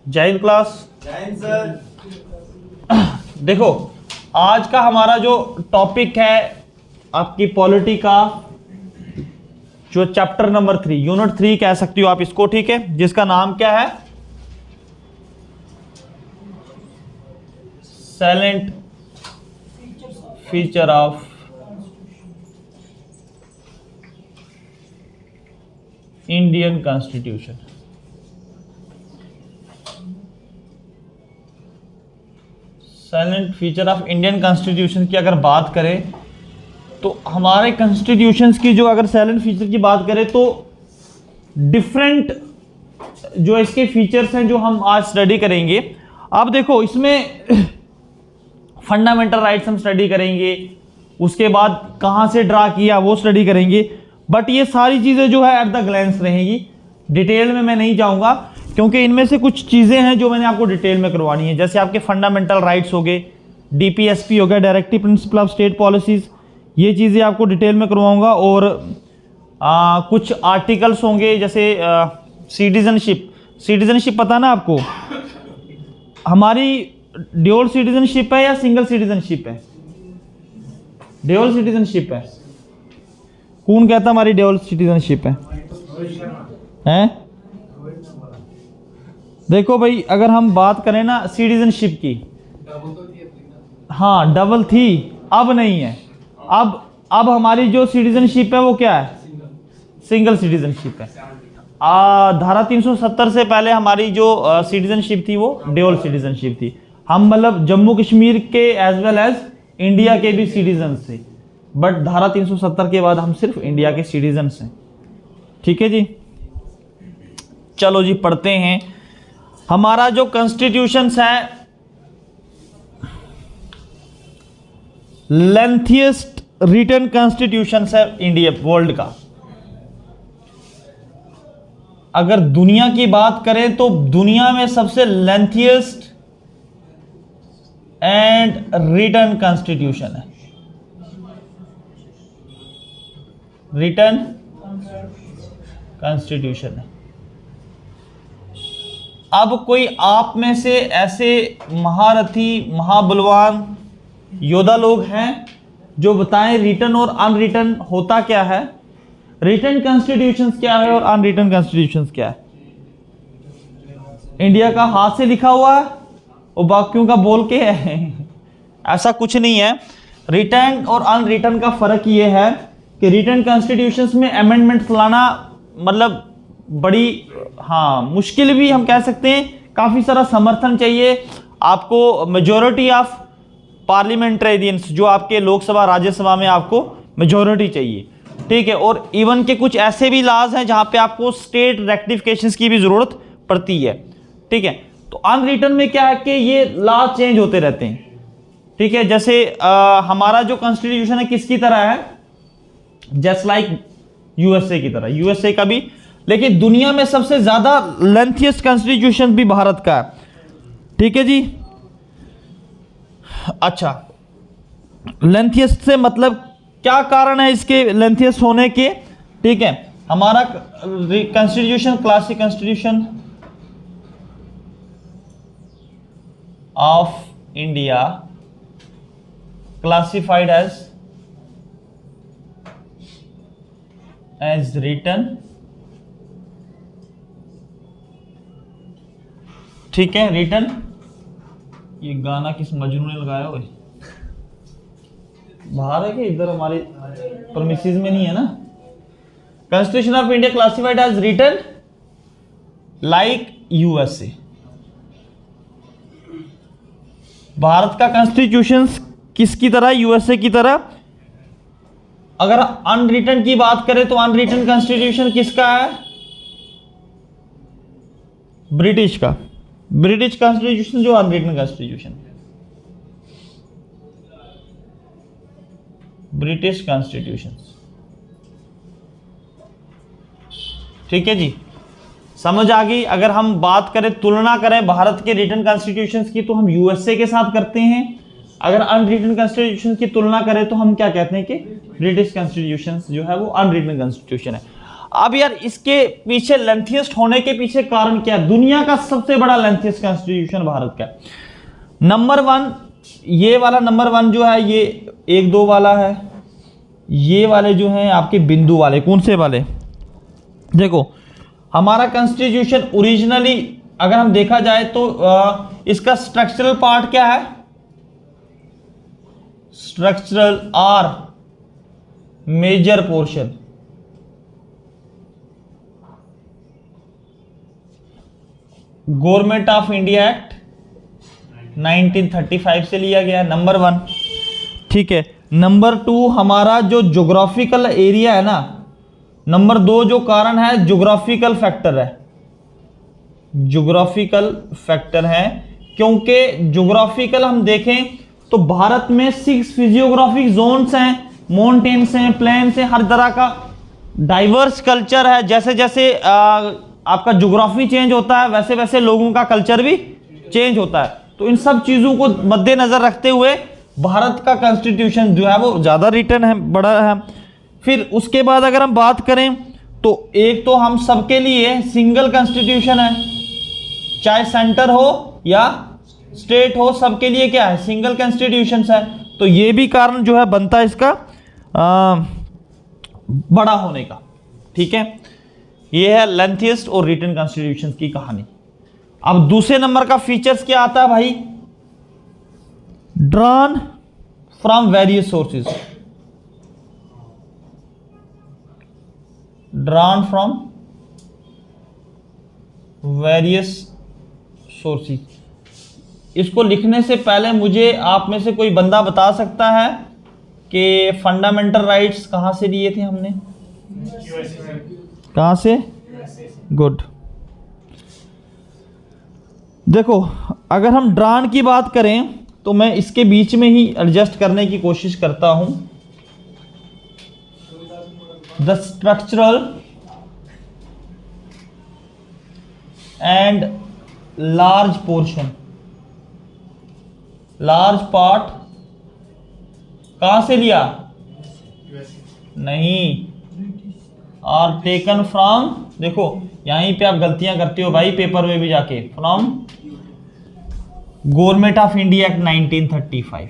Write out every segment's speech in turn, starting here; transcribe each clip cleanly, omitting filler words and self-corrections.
जय हिंद क्लास। जय हिंद सर। देखो आज का हमारा जो टॉपिक है आपकी पॉलिटी का जो चैप्टर नंबर 3 यूनिट 3 कह सकती हो आप इसको, ठीक है, जिसका नाम क्या है, silent feature of Indian constitution. Silent feature of Indian constitution की अगर बात करें तो हमारे कॉन्स्टिट्यूशंस की जो अगर साइलेंट फीचर की बात करें तो डिफरेंट जो इसके फीचर्स हैं जो हम आज स्टडी करेंगे। आप देखो इसमें फंडामेंटल राइट्स हम स्टडी करेंगे, उसके बाद कहाँ से ड्रा किया वो स्टडी करेंगे, बट ये सारी चीज़ें जो है एट द ग्लैंस रहेंगी, डिटेल में मैं नहीं जाऊँगा क्योंकि इनमें से कुछ चीज़ें हैं जो मैंने आपको डिटेल में करवानी है। जैसे आपके फंडामेंटल राइट्स हो गए, डीपीएसपी हो गया, directive principle of state policies, ये चीज़ें आपको डिटेल में करवाऊंगा। और कुछ आर्टिकल्स होंगे जैसे सिटीजनशिप पता ना आपको, हमारी ड्यूअल सिटीजनशिप है या सिंगल सिटीजनशिप है? ड्यूअल सिटीजनशिप है। कौन कहता हमारी ड्यूअल सिटीजनशिप है? हैं? देखो भाई अगर हम बात करें ना सिटीजनशिप की, हाँ डबल थी, अब नहीं है। अब हमारी जो सिटीजनशिप है वो क्या है? सिंगल सिटीजनशिप है। धारा 370 से पहले हमारी जो सिटीजनशिप थी वो ड्यूअल सिटीजनशिप थी। हम मतलब जम्मू कश्मीर के एज वेल एज इंडिया के भी सिटीजन थे, बट धारा 370 के बाद हम सिर्फ इंडिया के सिटीजन हैं। ठीक है जी, चलो जी पढ़ते हैं। हमारा जो कॉन्स्टिट्यूशन है लेंथिएस्ट रिटन कॉन्स्टिट्यूशन है इंडिया वर्ल्ड का। अगर दुनिया की बात करें तो दुनिया में सबसे लेंथिएस्ट एंड रिटन कॉन्स्टिट्यूशन है, रिटन कॉन्स्टिट्यूशन है। अब कोई आप में से ऐसे महारथी महाबलवान योद्धा लोग हैं जो बताएं रिटन और अनरिटन होता क्या है, रिटन कॉन्स्टिट्यूशंस क्या है और अनरिटन कॉन्स्टिट्यूशंस क्या है। इंडिया का हाथ से लिखा हुआ है और बाकियों का बोल के है, ऐसा कुछ नहीं है। रिटन और अनरिटन का फर्क ये है कि रिटन कॉन्स्टिट्यूशंस में अमेंडमेंट लाना मतलब बड़ी मुश्किल भी हम कह सकते हैं, काफ़ी सारा समर्थन चाहिए आपको, मेजॉरिटी ऑफ पार्लियामेंटेरियंस जो आपके लोकसभा राज्यसभा में आपको मेजॉरिटी चाहिए, ठीक है। और इवन के कुछ ऐसे भी लॉज हैं जहां पे आपको स्टेट रेक्टिफिकेशंस की भी ज़रूरत पड़ती है, ठीक है। तो अनरिटन में क्या है कि ये लॉ चेंज होते रहते हैं, ठीक है। जैसे हमारा जो कॉन्स्टिट्यूशन है किसकी तरह है? जस्ट लाइक यूएसए की तरह, यूएसए का भी, लेकिन दुनिया में सबसे ज्यादा लेंथिएस्ट कॉन्स्टिट्यूशन भी भारत का है, ठीक है जी। अच्छा, लेंथिएस्ट से मतलब क्या कारण है इसके लेंथिएस्ट होने के? ठीक है, हमारा constitution classic constitution of India classified as written, ठीक है, रिटन। ये गाना किस मजनू ने लगाया हुआ है? बाहर है कि इधर हमारे परमिसेस में नहीं है ना? Constitution of India classified as written like USA. Bharat का कॉन्स्टिट्यूशन किसकी तरह? यूएसए की तरह। अगर अनरिटन की बात करें तो अनरिटन कॉन्स्टिट्यूशन किसका है? ब्रिटिश का। ब्रिटिश कॉन्स्टिट्यूशन जो अनरिटन कॉन्स्टिट्यूशन, ब्रिटिश कॉन्स्टिट्यूशन, ठीक है जी, समझ आ गई। अगर हम बात करें तुलना करें भारत के रिटन कॉन्स्टिट्यूशंस की तो हम यूएसए के साथ करते हैं। अगर अनरिटन कॉन्स्टिट्यूशन की तुलना करें तो हम क्या कहते हैं कि ब्रिटिश कॉन्स्टिट्यूशन जो है वो अनरिटन कॉन्स्टिट्यूशन है। अब यार इसके पीछे लेंथियस्ट होने के पीछे कारण क्या है? दुनिया का सबसे बड़ा लेंथियस्ट कॉन्स्टिट्यूशन भारत का। नंबर 1, ये वाला नंबर 1 जो है ये 1-2 वाला है। ये वाले जो हैं आपके बिंदु वाले, कौन से वाले? देखो हमारा कॉन्स्टिट्यूशन ओरिजिनली अगर हम देखा जाए तो इसका स्ट्रक्चरल पार्ट क्या है? Structural are major portion. Government of India act 1935 से लिया गया, नंबर 1। ठीक है। नंबर 2 हमारा जो ज्योग्राफिकल एरिया है ना। नंबर 2 जो कारण है ज्योग्राफिकल फैक्टर है। ज्योग्राफिकल फैक्टर है क्योंकि ज्योग्राफिकल हम देखें तो भारत में 6 फिजियोग्राफिक जोन्स हैं, माउंटेन्स हैं, प्लेन्स हैं, हर तरह का डाइवर्स कल्चर है। जैसे जैसे आपका ज्योग्राफी चेंज होता है वैसे वैसे लोगों का कल्चर भी चेंज होता है। तो इन सब चीज़ों को मद्देनजर रखते हुए भारत का कॉन्स्टिट्यूशन जो है वो ज़्यादा रिटर्न है, बड़ा है। फिर उसके बाद अगर हम बात करें तो एक तो हम सबके लिए सिंगल कॉन्स्टिट्यूशन है, चाहे सेंटर हो या स्टेट हो, सबके लिए क्या है? सिंगल कॉन्स्टिट्यूशन है। तो ये भी कारण जो है बनता है इसका बड़ा होने का। ठीक है, ये है लेंथिएस्ट और रिटन कॉन्स्टिट्यूशन की कहानी। अब दूसरे नंबर का फीचर्स क्या आता है भाई? Drawn from various sources. Drawn from various sources. इसको लिखने से पहले मुझे आप में से कोई बंदा बता सकता है कि फंडामेंटल राइट्स कहां से लिए थे हमने? कहां से? गुड। देखो अगर हम ड्रॉन की बात करें तो मैं इसके बीच में ही एडजस्ट करने की कोशिश करता हूं। The structural and large portion, large part कहां से लिया? नहीं, आर टेकन फ्रॉम, देखो यहीं पे आप गलतियां करते हो भाई पेपर में भी जाके, from government of India act 1935।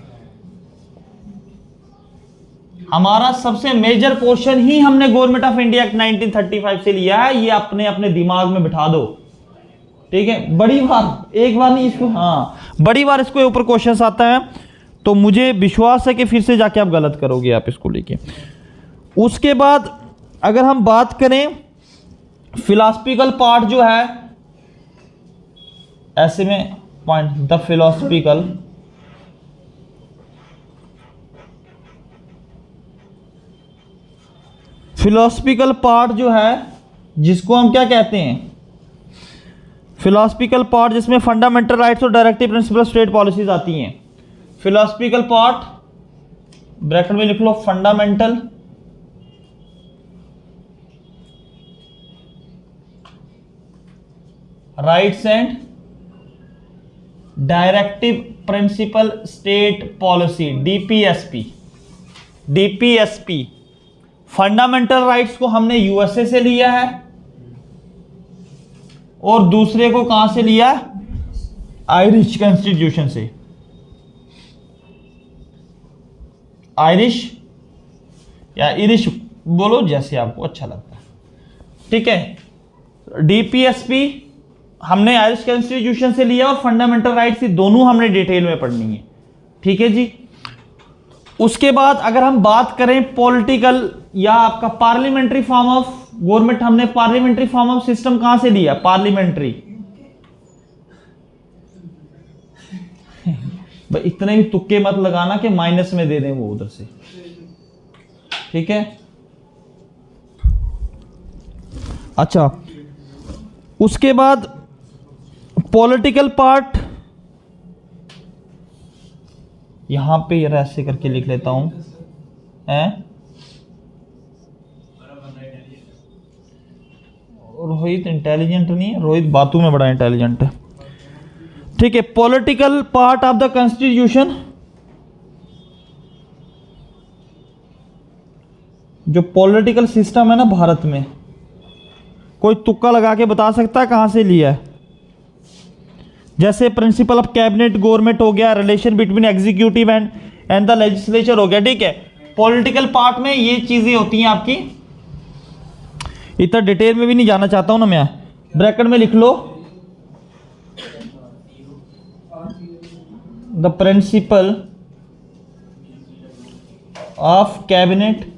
हमारा सबसे मेजर पोर्शन ही हमने गवर्नमेंट ऑफ इंडिया एक्ट 1935 से लिया है। ये अपने अपने दिमाग में बिठा दो। ठीक है, बड़ी बार, एक बार नहीं इसको, हाँ बड़ी बार इसको ऊपर क्वेश्चंस आता है तो मुझे विश्वास है कि फिर से जाके आप गलत करोगे आप इसको लेके। उसके बाद अगर हम बात करें फिलॉसफिकल पार्ट जो है, ऐसे में पॉइंट द फिलॉसफिकल पार्ट जो है जिसको हम क्या कहते हैं? फिलॉसफिकल पार्ट जिसमें फंडामेंटल राइट्स और डायरेक्टिव प्रिंसिपल स्टेट पॉलिसीज आती हैं। फिलॉसफिकल पार्ट ब्रैकेट में लिख लो fundamental rights and directive principle state policy, DPSP. DPSP fundamental rights को हमने यूएसए से लिया है और दूसरे को कहां से लिया? आयरिश कॉन्स्टिट्यूशन से। आयरिश या इरिश बोलो जैसे आपको अच्छा लगता है। ठीक है, डीपीएसपी हमने आयरिश कॉन्स्टिट्यूशन से लिया और फंडामेंटल राइट्स दोनों हमने डिटेल में पढ़नी है। ठीक है जी। उसके बाद अगर हम बात करें पॉलिटिकल या आपका पार्लियामेंट्री फॉर्म ऑफ गवर्नमेंट, हमने पार्लियामेंट्री फॉर्म ऑफ सिस्टम कहां से लिया? पार्लियामेंट्री। भाई इतने भी तुक्के मत लगाना कि माइनस में दे दें वो उधर से। ठीक है, अच्छा उसके बाद पॉलिटिकल पार्ट यहां पे यार ऐसे करके लिख लेता हूं, रोहित इंटेलिजेंट नहीं है, रोहित बातों में बड़ा इंटेलिजेंट है। ठीक है, political part of the constitution, जो पॉलिटिकल सिस्टम है ना भारत में, कोई तुक्का लगा के बता सकता है कहाँ से लिया है? जैसे प्रिंसिपल ऑफ कैबिनेट गवर्नमेंट हो गया, relation between executive and the legislature हो गया, ठीक है। पॉलिटिकल पार्ट में ये चीजें होती हैं आपकी, इतना डिटेल में भी नहीं जाना चाहता हूं ना मैं। ब्रैकेट में लिख लो the principle of cabinet,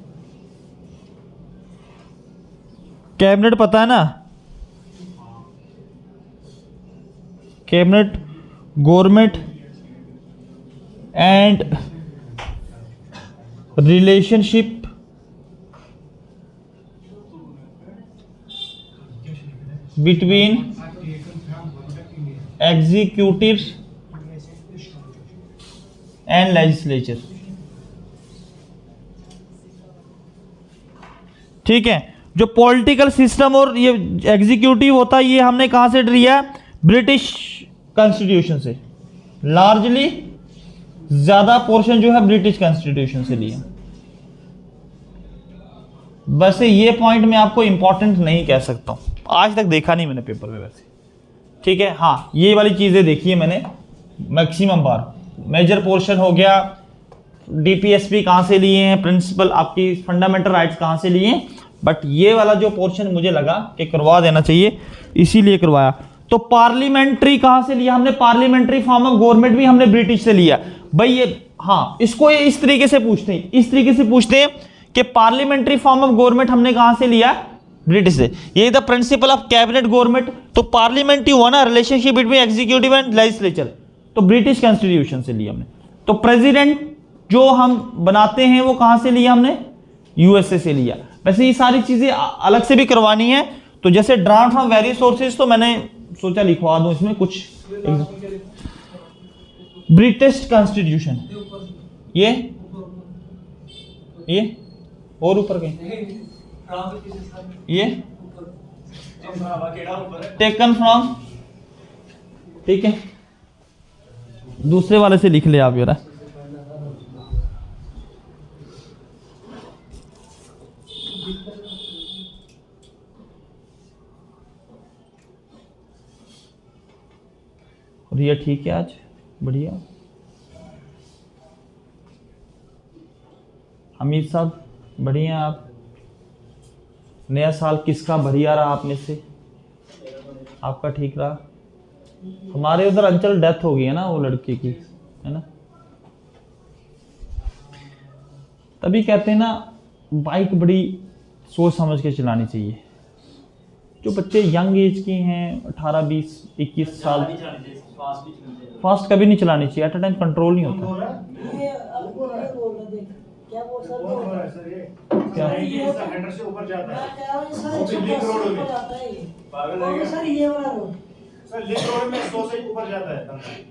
cabinet पता है ना, cabinet government and relationship between executive and legislature, ठीक है। जो पॉलिटिकल सिस्टम और ये एग्जीक्यूटिव होता है, ये हमने कहां से लिया? ब्रिटिश कॉन्स्टिट्यूशन से, लार्जली ज्यादा पोर्शन जो है ब्रिटिश कॉन्स्टिट्यूशन से लिया। वैसे ये पॉइंट मैं आपको इंपॉर्टेंट नहीं कह सकता हूं, आज तक देखा नहीं मैंने पेपर में वैसे, ठीक है। हाँ, ये वाली चीजें देखी है मैंने मैक्सिमम बार। मेजर पोर्शन हो गया, डीपीएसपी कहां से लिए हैं, प्रिंसिपल आपकी फंडामेंटल राइट्स कहां से लिए हैं, बट ये वाला जो पोर्शन मुझे लगा कि करवा देना चाहिए, इसीलिए करवाया। तो पार्लियामेंट्री कहां से लिया हमने? पार्लियामेंट्री फॉर्म ऑफ गवर्नमेंट भी हमने ब्रिटिश से लिया भाई। ये हाँ, इसको ये इस तरीके से पूछते हैं, इस तरीके से पूछते हैं कि पार्लियामेंट्री फॉर्म ऑफ गवर्नमेंट हमने कहां से लिया? ब्रिटिश से। ये the principle of cabinet government, तो पार्लियामेंट ही हुआ ना, relationship between executive and legislature, तो ब्रिटिश कॉन्स्टिट्यूशन से लिया हमने। तो प्रेसिडेंट जो हम बनाते हैं वो कहां से लिया हमने? यूएसए से लिया। वैसे ये सारी चीजें अलग से भी करवानी है, तो जैसे ड्राफ्ट फ्रॉम वेरियस सोर्सेज, तो मैंने सोचा लिखवा दूं इसमें कुछ। ब्रिटिश कॉन्स्टिट्यूशन, ये और ऊपर के ये टेकन फ्रॉम, ठीक है, दूसरे वाले से लिख ले आप यार। और ये ठीक है, आज बढ़िया। हमीद साहब बढ़िया। आप नया साल किसका बढ़िया रहा आप में से? आपका ठीक रहा? हमारे उधर अंचल डेथ हो गई है ना वो लड़के की, है ना। तभी कहते हैं ना, बाइक बड़ी सोच समझ के चलानी चाहिए। जो बच्चे यंग एज के हैं, 18, 20, 21 साल, फास्ट कभी नहीं चलानी चाहिए। एट अ टाइम कंट्रोल नहीं होता। क्या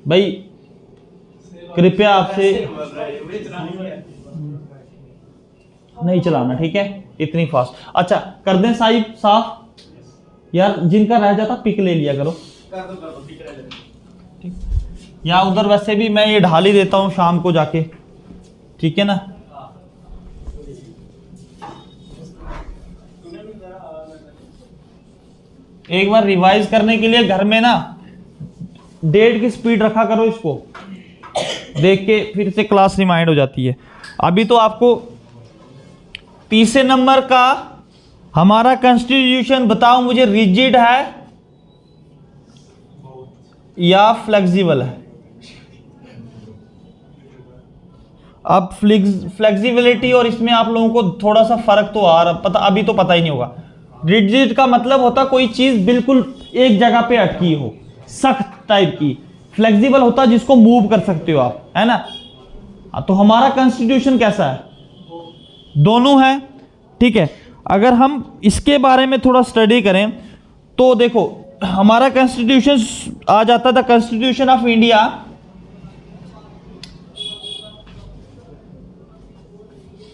भाई, कृपया आपसे नहीं चलाना, ठीक है, इतनी फास्ट। अच्छा कर दें साहिब साफ यार, जिनका रह जाता पिक ले लिया करो। या उधर वैसे भी मैं ये ढाल ही देता हूं शाम को जाके, ठीक है ना। एक बार रिवाइज करने के लिए घर में ना 1.5 की स्पीड रखा करो, इसको देख के फिर से क्लास रिमाइंड हो जाती है। अभी तो आपको तीसरे नंबर का हमारा कॉन्स्टिट्यूशन बताओ मुझे, रिजिड है या फ्लेक्सिबल है? अब फ्लेक्सिबिलिटी और इसमें आप लोगों को थोड़ा सा फर्क तो आ रहा, पता अभी तो पता ही नहीं होगा। रिजिड का मतलब होता कोई चीज बिल्कुल एक जगह पे अटकी हो, सख्त टाइप की। फ्लेक्सिबल होता जिसको मूव कर सकते हो आप, है ना। तो हमारा कॉन्स्टिट्यूशन कैसा है? दोनों है, ठीक है। अगर हम इसके बारे में थोड़ा स्टडी करें तो देखो, हमारा कॉन्स्टिट्यूशन आ जाता था constitution of India,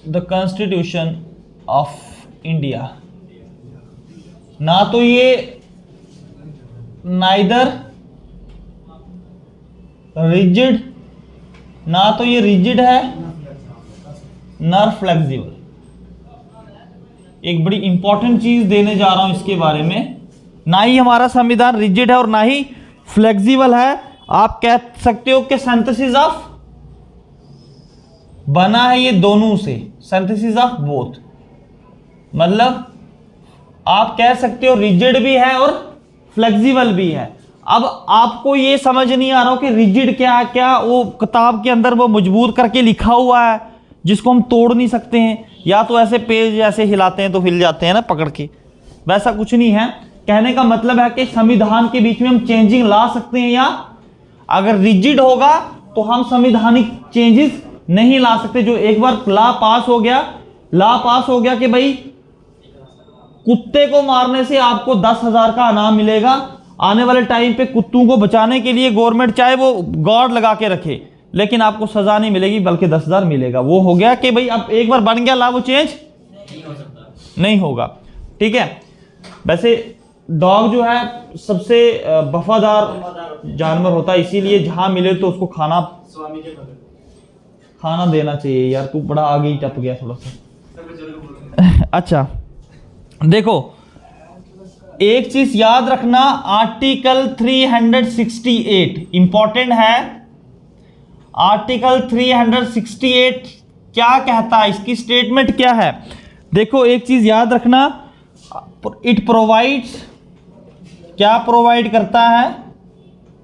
the constitution of India. ना तो ये नाइदर रिजिड, ना तो ये रिजिड है ना फ्लेक्सिबल, एक बड़ी इंपॉर्टेंट चीज देने जा रहा हूं इसके बारे में। ना ही हमारा संविधान रिजिड है और ना ही फ्लेक्सिबल है। आप कह सकते हो कि सिंथेसिस ऑफ बना है ये दोनों से, सिंथेसिस ऑफ बोथ। मतलब आप कह सकते हो रिजिड भी है और फ्लेक्सिबल भी है। अब आपको ये समझ नहीं आ रहा हो कि रिजिड क्या है, क्या वो किताब के अंदर वो मजबूत करके लिखा हुआ है जिसको हम तोड़ नहीं सकते हैं, या तो ऐसे पेज ऐसे हिलाते हैं तो हिल जाते हैं ना पकड़ के, वैसा कुछ नहीं है। कहने का मतलब है कि संविधान के बीच में हम चेंजिंग ला सकते हैं, या अगर रिजिड होगा तो हम संविधानिक चेंजेस नहीं ला सकते। जो एक बार लॉ पास हो गया कि भाई कुत्ते को मारने से आपको 10,000 का इनाम मिलेगा, आने वाले टाइम पे कुत्तों को बचाने के लिए गवर्नमेंट चाहे वो गार्ड लगा के रखे लेकिन आपको सजा नहीं मिलेगी बल्कि 10,000 मिलेगा। वो हो गया कि भाई अब एक बार बन गया ला, वो चेंज नहीं होगा। ठीक है। वैसे डॉग जो है सबसे वफादार जानवर होता है, इसीलिए जहां मिले तो उसको खाना देना चाहिए। यार तू बड़ा आगे ही टप गया थोड़ा सा। अच्छा देखो, एक चीज याद रखना, आर्टिकल 368 इंपॉर्टेंट है। आर्टिकल 368 क्या कहता है, इसकी स्टेटमेंट क्या है? देखो एक चीज याद रखना, इट प्रोवाइड्स, क्या प्रोवाइड करता है,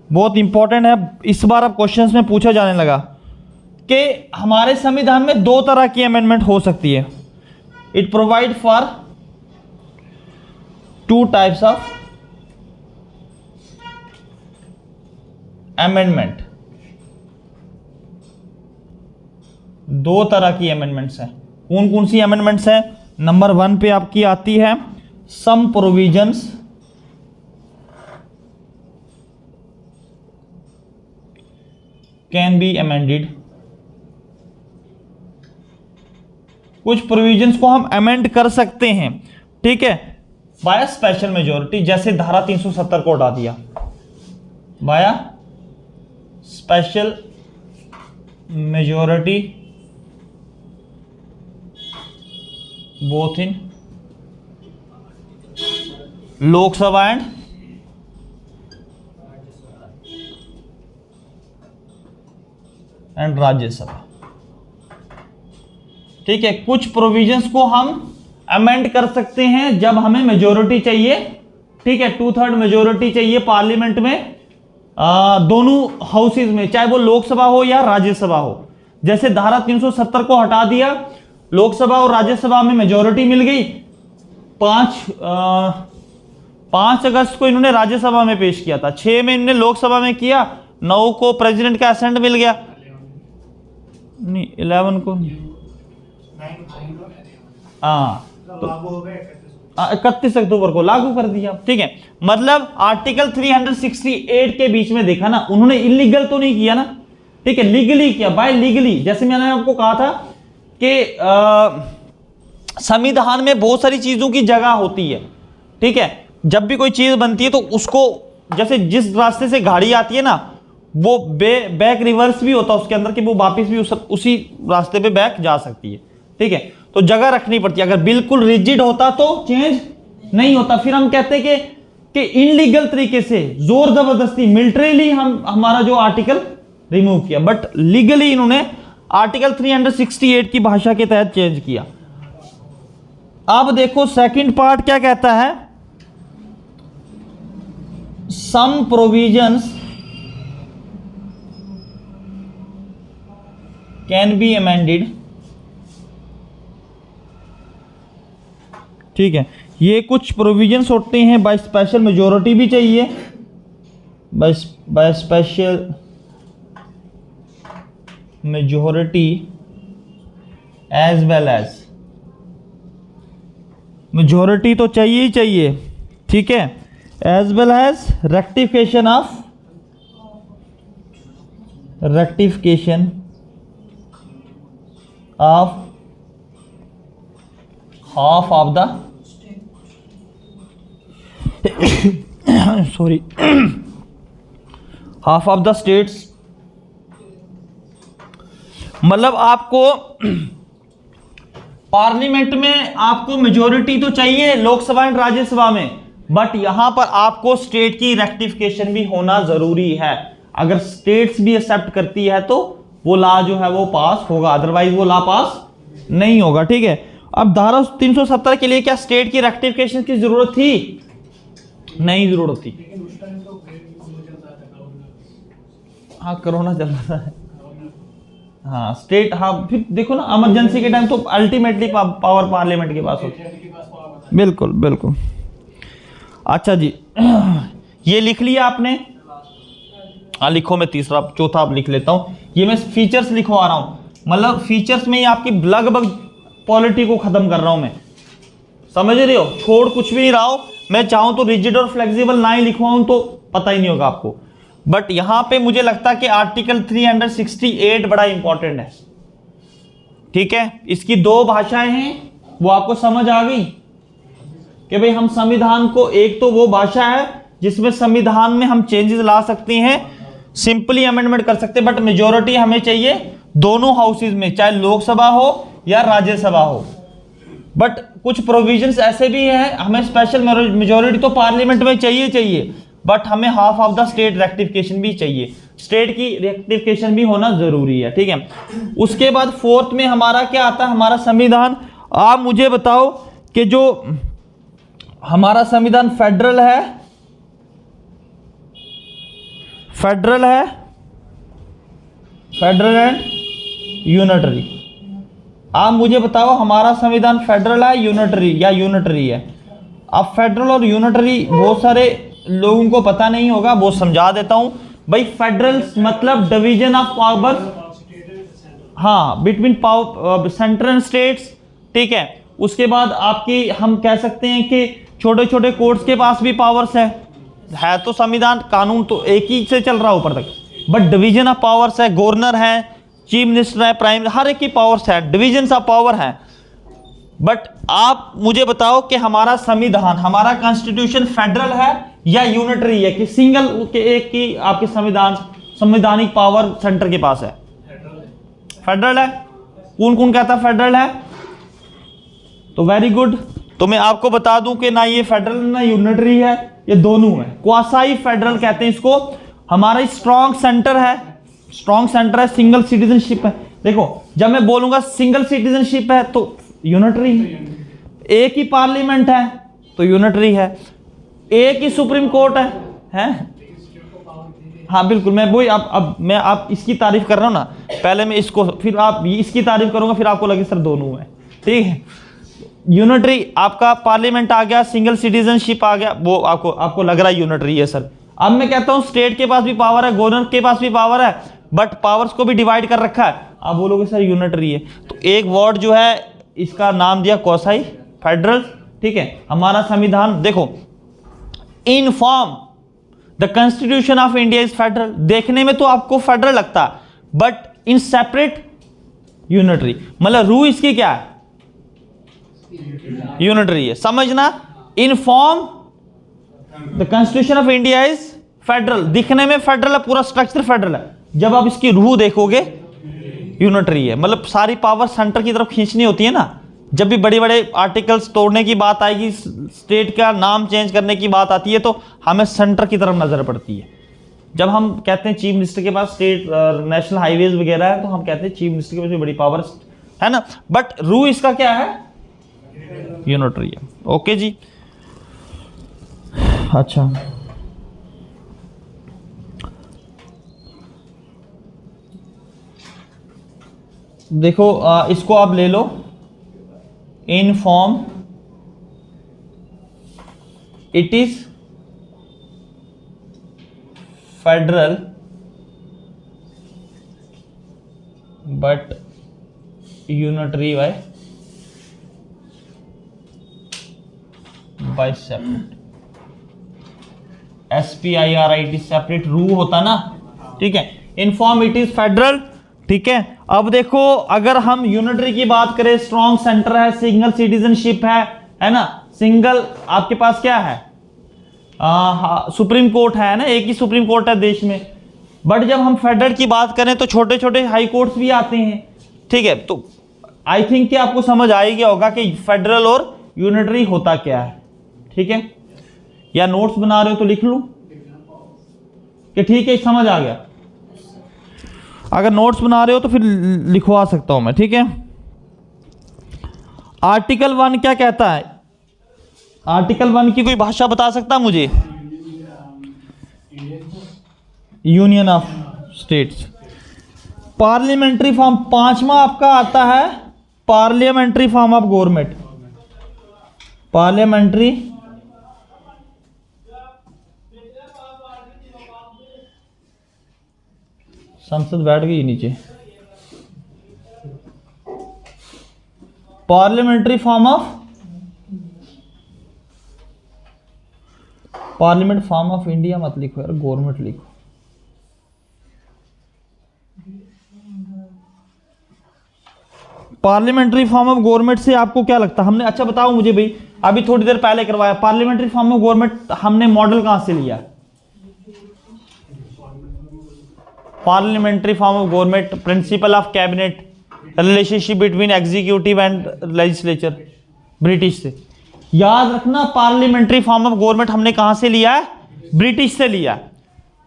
बहुत इंपॉर्टेंट है। इस बार अब क्वेश्चंस में पूछा जाने लगा कि हमारे संविधान में दो तरह की अमेंडमेंट हो सकती है। It provide for two types of amendment, दो तरह की अमेंडमेंट्स हैं। कौन कौन सी अमेंडमेंट्स हैं? नंबर 1 पे आपकी आती है सम प्रोविजंस कैन बी अमेंडेड। कुछ प्रोविजंस को हम अमेंड कर सकते हैं, ठीक है, बाय स्पेशल मेजोरिटी। जैसे धारा 370 को हटा दिया bye special majority both in Lok Sabha and Rajya Sabha. ठीक है, कुछ प्रोविजंस को हम अमेंड कर सकते हैं जब हमें मेजोरिटी चाहिए। ठीक है, 2/3 मेजोरिटी चाहिए पार्लियामेंट में, दोनों हाउसेज में, चाहे वो लोकसभा हो या राज्यसभा हो। जैसे धारा 370 को हटा दिया, लोकसभा और राज्यसभा में मेजोरिटी मिल गई। 5 अगस्त को इन्होंने राज्यसभा में पेश किया था, 6 में इन्होंने लोकसभा में किया, 9 को प्रेसिडेंट का असेंट मिल गया, नहीं 11 को, हाँ तो 31 अक्टूबर को लागू कर दिया। ठीक है, मतलब आर्टिकल 368 के बीच में देखा ना, उन्होंने इलीगल तो नहीं किया ना, ठीक है, लीगली किया, बाय लीगली। जैसे मैंने आपको कहा था कि संविधान में बहुत सारी चीजों की जगह होती है। ठीक है, जब भी कोई चीज बनती है तो उसको, जैसे जिस रास्ते से गाड़ी आती है ना, वो बैक रिवर्स भी होता है उसके अंदर, कि वो वापस भी उसी रास्ते पे बैक जा सकती है। ठीक है, तो जगह रखनी पड़ती है। अगर बिल्कुल रिजिड होता तो चेंज नहीं होता। फिर हम कहते हैं कि इनलीगल तरीके से, जोर जबरदस्ती, मिलिट्रीली हमारा जो आर्टिकल रिमूव किया, बट लीगली इन्होंने आर्टिकल 368 की भाषा के तहत चेंज किया। अब देखो सेकंड पार्ट क्या कहता है, सम प्रोविजंस कैन बी अमेंडेड। ठीक है, ये कुछ प्रोविजंस होते हैं, बाय स्पेशल मेजोरिटी भी चाहिए, by special majority as well as, majority तो चाहिए ही चाहिए, ठीक है, as well as rectification of half of the sorry half of the states. मतलब आपको पार्लियामेंट में आपको मेजोरिटी तो चाहिए लोकसभा एंड राज्यसभा में, बट यहां पर आपको स्टेट की रेक्टिफिकेशन भी होना जरूरी है। अगर स्टेट्स भी एक्सेप्ट करती है तो वो लॉ जो है वो पास होगा, अदरवाइज वो लॉ पास नहीं होगा। ठीक है, अब धारा 370 के लिए क्या स्टेट की रेक्टिफिकेशन की जरूरत थी? नहीं जरूरत थी। हाँ कोरोना चल रहा है, हाँ स्टेट, हाँ फिर देखो ना इमरजेंसी के टाइम तो अल्टीमेटली पावर पार्लियामेंट के पास होती है। बिल्कुल बिल्कुल। अच्छा जी ये लिख लिया आपने? हाँ लिखो, मैं तीसरा चौथा आप लिख लेता हूँ। ये मैं फीचर्स लिखवा रहा हूँ, मतलब फीचर्स में ही आपकी लगभग पॉलिटी को खत्म कर रहा हूँ मैं, समझ रहे हो? छोड़ कुछ भी नहीं रहा हूँ। मैं चाहूँ तो रिजिड और फ्लेक्सिबल ना ही लिखवाऊँ तो पता ही नहीं होगा आपको, बट यहां पे मुझे लगता है कि आर्टिकल 368 बड़ा इंपॉर्टेंट है। ठीक है, इसकी दो भाषाएं हैं, वो आपको समझ आ गई कि भाई हम संविधान को, एक तो वो भाषा है जिसमें संविधान में हम चेंजेस ला सकते हैं, सिंपली अमेंडमेंट कर सकते हैं, बट मेजोरिटी हमें चाहिए दोनों हाउसेज में, चाहे लोकसभा हो या राज्यसभा हो। बट कुछ प्रोविजंस ऐसे भी हैं, हमें स्पेशल मेजोरिटी तो पार्लियामेंट में चाहिए, बट हमें half of the state rectification भी चाहिए, स्टेट की रेक्टिफिकेशन भी होना जरूरी है। ठीक है, उसके बाद फोर्थ में हमारा क्या आता है? हमारा संविधान। आप मुझे बताओ कि जो हमारा संविधान फेडरल है, फेडरल एंड यूनिटरी। आप मुझे बताओ हमारा संविधान फेडरल है यूनिटरी है? अब फेडरल और यूनिटरी बहुत सारे लोगों को पता नहीं होगा, वो समझा देता हूं भाई। फेडरल मतलब डिवीजन ऑफ पावर, हाँ, between power centre and states. ठीक है, उसके बाद आपकी हम कह सकते हैं कि छोटे छोटे कोर्ट्स के पास भी पावर्स है तो संविधान कानून तो एक ही से चल रहा है ऊपर तक, बट डिवीजन ऑफ पावर्स है, गवर्नर है, चीफ मिनिस्टर है, प्राइम, हर एक की पावर्स है, डिवीजन ऑफ पावर है। बट आप मुझे बताओ कि हमारा संविधान, हमारा कॉन्स्टिट्यूशन फेडरल है या यूनिटरी है, कि सिंगल के एक की आपके संवैधानिक पावर सेंटर के पास है? फेडरल है। कौन कौन कहता फेडरल है? तो वेरी गुड। तो मैं आपको बता दूं कि ना ये फेडरल ना यूनिटरी है, ये दोनों है, क्वासाई फेडरल कहते हैं इसको। हमारा स्ट्रॉन्ग सेंटर है, सिंगल सिटीजनशिप है। देखो जब मैं बोलूंगा सिंगल सिटीजनशिप है तो यूनिटरी है, एक ही पार्लियामेंट है तो यूनिटरी है, एक ही सुप्रीम कोर्ट है? हाँ बिल्कुल, मैं वही अब मैं आप इसकी तारीफ कर रहा हूं ना, पहले मैं इसको, फिर आप इसकी तारीफ करूंगा, फिर आपको लगे सर दोनों है। ठीक है, यूनिटरी आपका पार्लियामेंट आ गया, सिंगल सिटीजनशिप आ गया, वो आपको लग रहा है यूनिटरी है सर। अब मैं कहता हूं स्टेट के पास भी पावर है, गवर्नर के पास भी पावर है, बट पावर्स को भी डिवाइड कर रखा है, आप बोलोगे सर यूनिटरी है। तो एक वर्ड जो है इसका नाम दिया क्वासाई फेडरल। ठीक है, हमारा संविधान देखो, in form the constitution of India is federal. देखने में तो आपको फेडरल लगता है, बट इन सेपरेट यूनिटरी, मतलब रू इसकी क्या है? यूनिटरी है, समझना। In form the constitution of India is federal, दिखने में फेडरल है, पूरा स्ट्रक्चर फेडरल है, जब आप इसकी रूह देखोगे यूनिटरी है। मतलब सारी पावर सेंटर की तरफ खींचनी होती है ना, जब भी बड़े बड़े आर्टिकल्स तोड़ने की बात आएगी, स्टेट का नाम चेंज करने की बात आती है, तो हमें सेंटर की तरफ नजर पड़ती है। जब हम कहते हैं चीफ मिनिस्टर के पास स्टेट नेशनल हाईवेज वगैरह है, तो हम कहते हैं चीफ मिनिस्टर के पास भी बड़ी पावर है ना, बट रू इसका क्या है? यूनिटरी है। ओके जी, अच्छा देखो इसको आप ले लो, in form it is federal but unitary by separate, SPIRIT separate रू होता ना। ठीक है, in form it is federal. ठीक है, अब देखो अगर हम यूनिटरी की बात करें, स्ट्रॉन्ग सेंटर है, सिंगल सिटीजनशिप है ना, सिंगल आपके पास क्या है? सुप्रीम कोर्ट है ना, एक ही सुप्रीम कोर्ट है देश में। बट जब हम फेडरल की बात करें तो छोटे छोटे हाई कोर्ट्स भी आते हैं। ठीक है, तो आई थिंक कि आपको समझ आ ही गया होगा कि फेडरल और यूनिटरी होता क्या है। ठीक है, या नोट्स बना रहे हो तो लिख लूं कि ठीक है समझ आ गया। अगर नोट्स बना रहे हो तो फिर लिखवा सकता हूं मैं। ठीक है, आर्टिकल 1 क्या कहता है? आर्टिकल 1 की कोई भाषा बता सकता मुझे? Union of states. Parliamentary form, पांचवा आपका आता है parliamentary form of government. Parliamentary संसद बैठ गई नीचे। Parliamentary form of parliament form of India मत लिखो यार, गवर्नमेंट लिखो। पार्लियामेंट्री फॉर्म ऑफ गवर्नमेंट से आपको क्या लगता है? हमने, अच्छा बताओ मुझे भाई, अभी थोड़ी देर पहले करवाया, पार्लियामेंट्री फॉर्म ऑफ गवर्नमेंट हमने मॉडल कहां से लिया? Parliamentary form of government, principal of cabinet, relationship between executive and legislature, British से। याद रखना, पार्लियामेंट्री फॉर्म ऑफ गवर्नमेंट हमने कहां से लिया है? ब्रिटिश से लिया।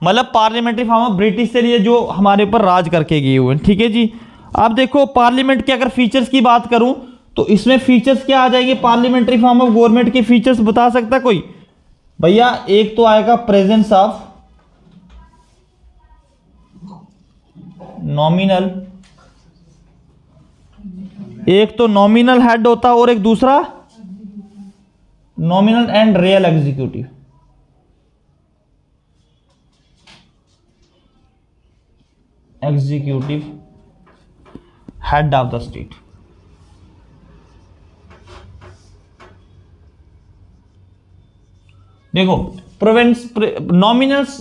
मतलब पार्लियामेंट्री फॉर्म ऑफ ब्रिटिश से लिए, जो हमारे ऊपर राज करके गए हुए हैं। ठीक है जी। अब देखो पार्लियामेंट के अगर फीचर्स की बात करूं तो इसमें फीचर्स क्या आ जाएंगे? पार्लियामेंट्री फॉर्म ऑफ गवर्नमेंट के फीचर्स बता सकता कोई भैया? एक तो आएगा प्रेजेंस ऑफ नॉमिनल, एक तो नॉमिनल हेड होता और एक दूसरा nominal and real executive. Executive head of the state. देखो प्रोविंस, नॉमिनल्स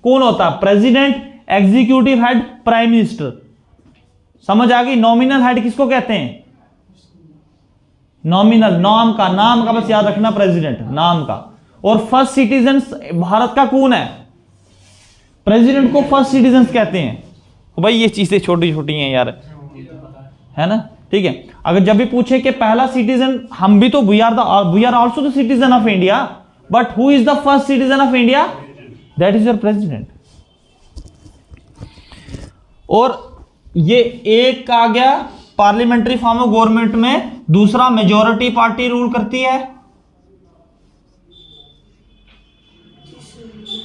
कौन होता? President, executive head, prime minister. समझ आ गई? नॉमिनल हेड किसको कहते हैं? नॉमिनल, नाम का, नाम का बस याद रखना, प्रेसिडेंट नाम का। और फर्स्ट सिटीजन भारत का कौन है? प्रेसिडेंट को फर्स्ट सिटीजन कहते हैं। भाई ये चीजें छोटी छोटी हैं यार, है ना? ठीक है, अगर जब भी पूछे कि पहला सिटीजन, हम भी तो we are also the citizen of India, but who is the first citizen of India? That is your president. और ये एक आ गया पार्लियामेंट्री फॉर्म ऑफ गवर्नमेंट में। दूसरा, मेजॉरिटी पार्टी रूल करती है।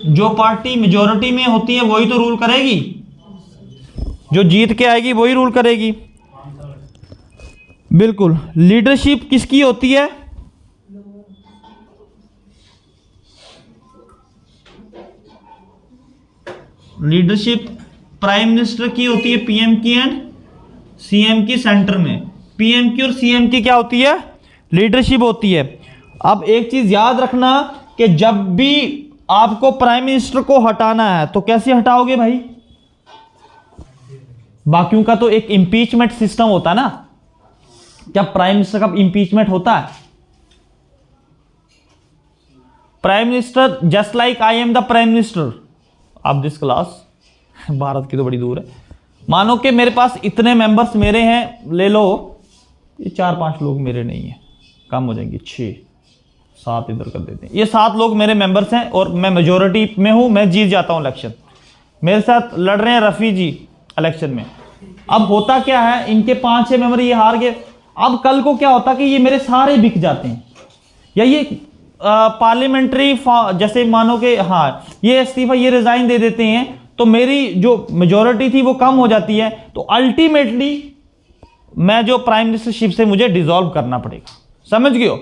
जो पार्टी मेजॉरिटी में होती है वही तो रूल करेगी, जो जीत के आएगी वही रूल करेगी। बिल्कुल। लीडरशिप किसकी होती है? लीडरशिप प्राइम मिनिस्टर की होती है, पीएम की एंड सीएम की सेंटर में। पीएम की और सीएम की क्या होती है? लीडरशिप होती है। अब एक चीज याद रखना कि जब भी आपको प्राइम मिनिस्टर को हटाना है तो कैसे हटाओगे भाई? बाकियों का तो एक इंपीचमेंट सिस्टम होता है ना। क्या प्राइम मिनिस्टर का इंपीचमेंट होता है? Prime minister, just like I am the prime minister of this class. Bharat की तो बड़ी दूर है। मानो कि मेरे पास इतने मेंबर्स मेरे हैं, ले लो, ये 4-5 लोग मेरे नहीं है, कम हो जाएंगे, 6-7 इधर कर देते हैं। ये 7 लोग मेरे मेंबर्स हैं और मैं मेजोरिटी में हूं, मैं जीत जाता हूं इलेक्शन। मेरे साथ लड़ रहे हैं रफ़ी जी इलेक्शन में। अब होता क्या है, इनके 5-6 मेंबर ये हार गए। अब कल को क्या होता कि ये मेरे सारे बिक जाते हैं, या ये पार्लियामेंट्री जैसे मानो कि हाँ ये इस्तीफा, ये रिजाइन दे देते हैं, तो मेरी जो मेजॉरिटी थी वो कम हो जाती है। तो अल्टीमेटली मैं जो प्राइम मिनिस्टरशिप से मुझे डिसॉल्व करना पड़ेगा। समझ गए हो?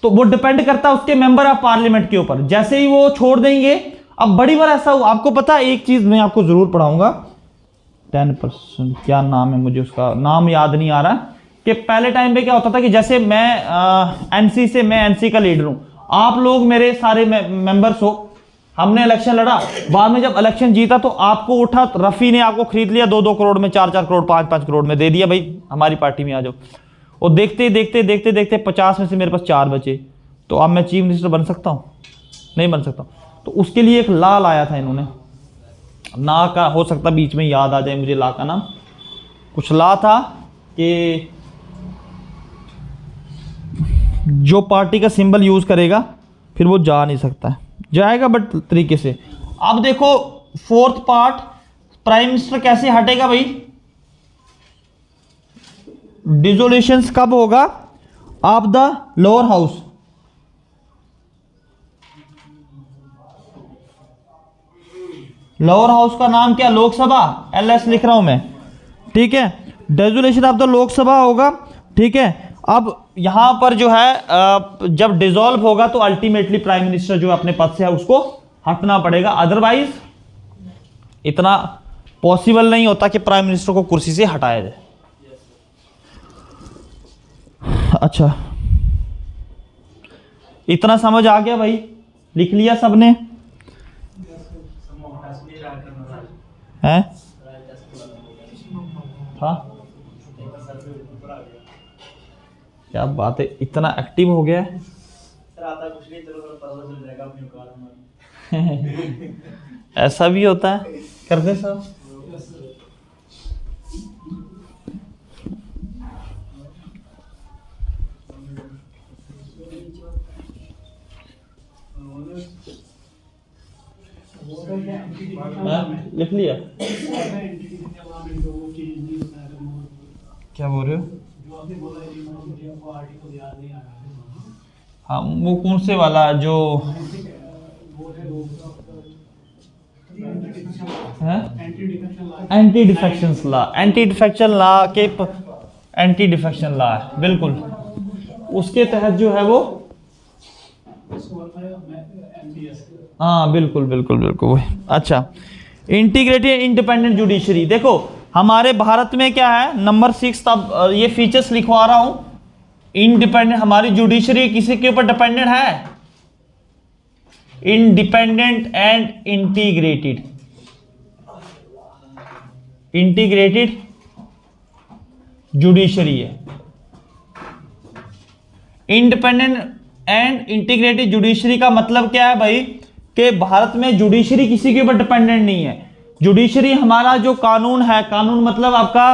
तो वो डिपेंड करता है उसके मेंबर ऑफ पार्लियामेंट के ऊपर। जैसे ही वो छोड़ देंगे, अब बड़ी बार ऐसा हुआ, आपको पता है एक चीज मैं आपको जरूर पढ़ाऊंगा, 10%, क्या नाम है, मुझे उसका नाम याद नहीं आ रहा, कि पहले टाइम पे क्या होता था कि जैसे मैं एनसी से, मैं एनसी का लीडर हूं, आप लोग मेरे सारे मेंबर्स हो, हमने इलेक्शन लड़ा, बाद में जब इलेक्शन जीता तो आपको उठा, रफ़ी ने आपको खरीद लिया 2-2 करोड़ में, 4-4 करोड़, 5-5 करोड़ में दे दिया, भाई हमारी पार्टी में आ जाओ। और देखते देखते देखते देखते 50 में से मेरे पास 4 बचे, तो अब मैं चीफ मिनिस्टर बन सकता हूँ? नहीं बन सकता। तो उसके लिए एक ला लाया था इन्होंने, ना का हो सकता बीच में याद आ जाए मुझे ला का नाम, कुछ ला था कि जो पार्टी का सिंबल यूज करेगा फिर वो जा नहीं सकता है, जाएगा बट तरीके से। अब देखो फोर्थ पार्ट, प्राइम मिनिस्टर कैसे हटेगा भाई? डिसोल्यूशन कब होगा? Of the lower house. Lower house का नाम क्या? लोकसभा, LS लिख रहा हूं मैं, ठीक है। डिसोल्यूशन ऑफ द लोकसभा होगा, ठीक है। अब यहां पर जो है जब डिसॉल्व होगा तो अल्टीमेटली प्राइम मिनिस्टर जो अपने पद से है उसको हटना पड़ेगा, अदरवाइज इतना पॉसिबल नहीं होता कि प्राइम मिनिस्टर को कुर्सी से हटाया जाए। अच्छा, इतना समझ आ गया भाई? लिख लिया सबने? हैं? हाँ, क्या बात है, इतना एक्टिव हो गया है। ऐसा भी होता है, कर दे साहब। लिख लिया? क्या बोल रहे हो? हाँ, वो कौन से वाला जो anti defection law, anti defection law के एंटी डिफेक्शन लॉ है, बिल्कुल उसके तहत जो है वो, हाँ बिल्कुल बिल्कुल बिल्कुल वही। अच्छा, इंटीग्रेटेड इंडिपेंडेंट जुडिशरी। देखो हमारे भारत में क्या है, नंबर 6, तब ये फीचर्स लिखवा रहा हूं। इंडिपेंडेंट, हमारी जुडिशरी किसी के ऊपर डिपेंडेंट है? Independent and integrated. Integrated judiciary है। इंडिपेंडेंट एंड इंटीग्रेटेड जुडिशरी का मतलब क्या है भाई? कि भारत में जुडिशरी किसी के ऊपर डिपेंडेंट नहीं है। जुडिशरी हमारा जो कानून है, कानून मतलब आपका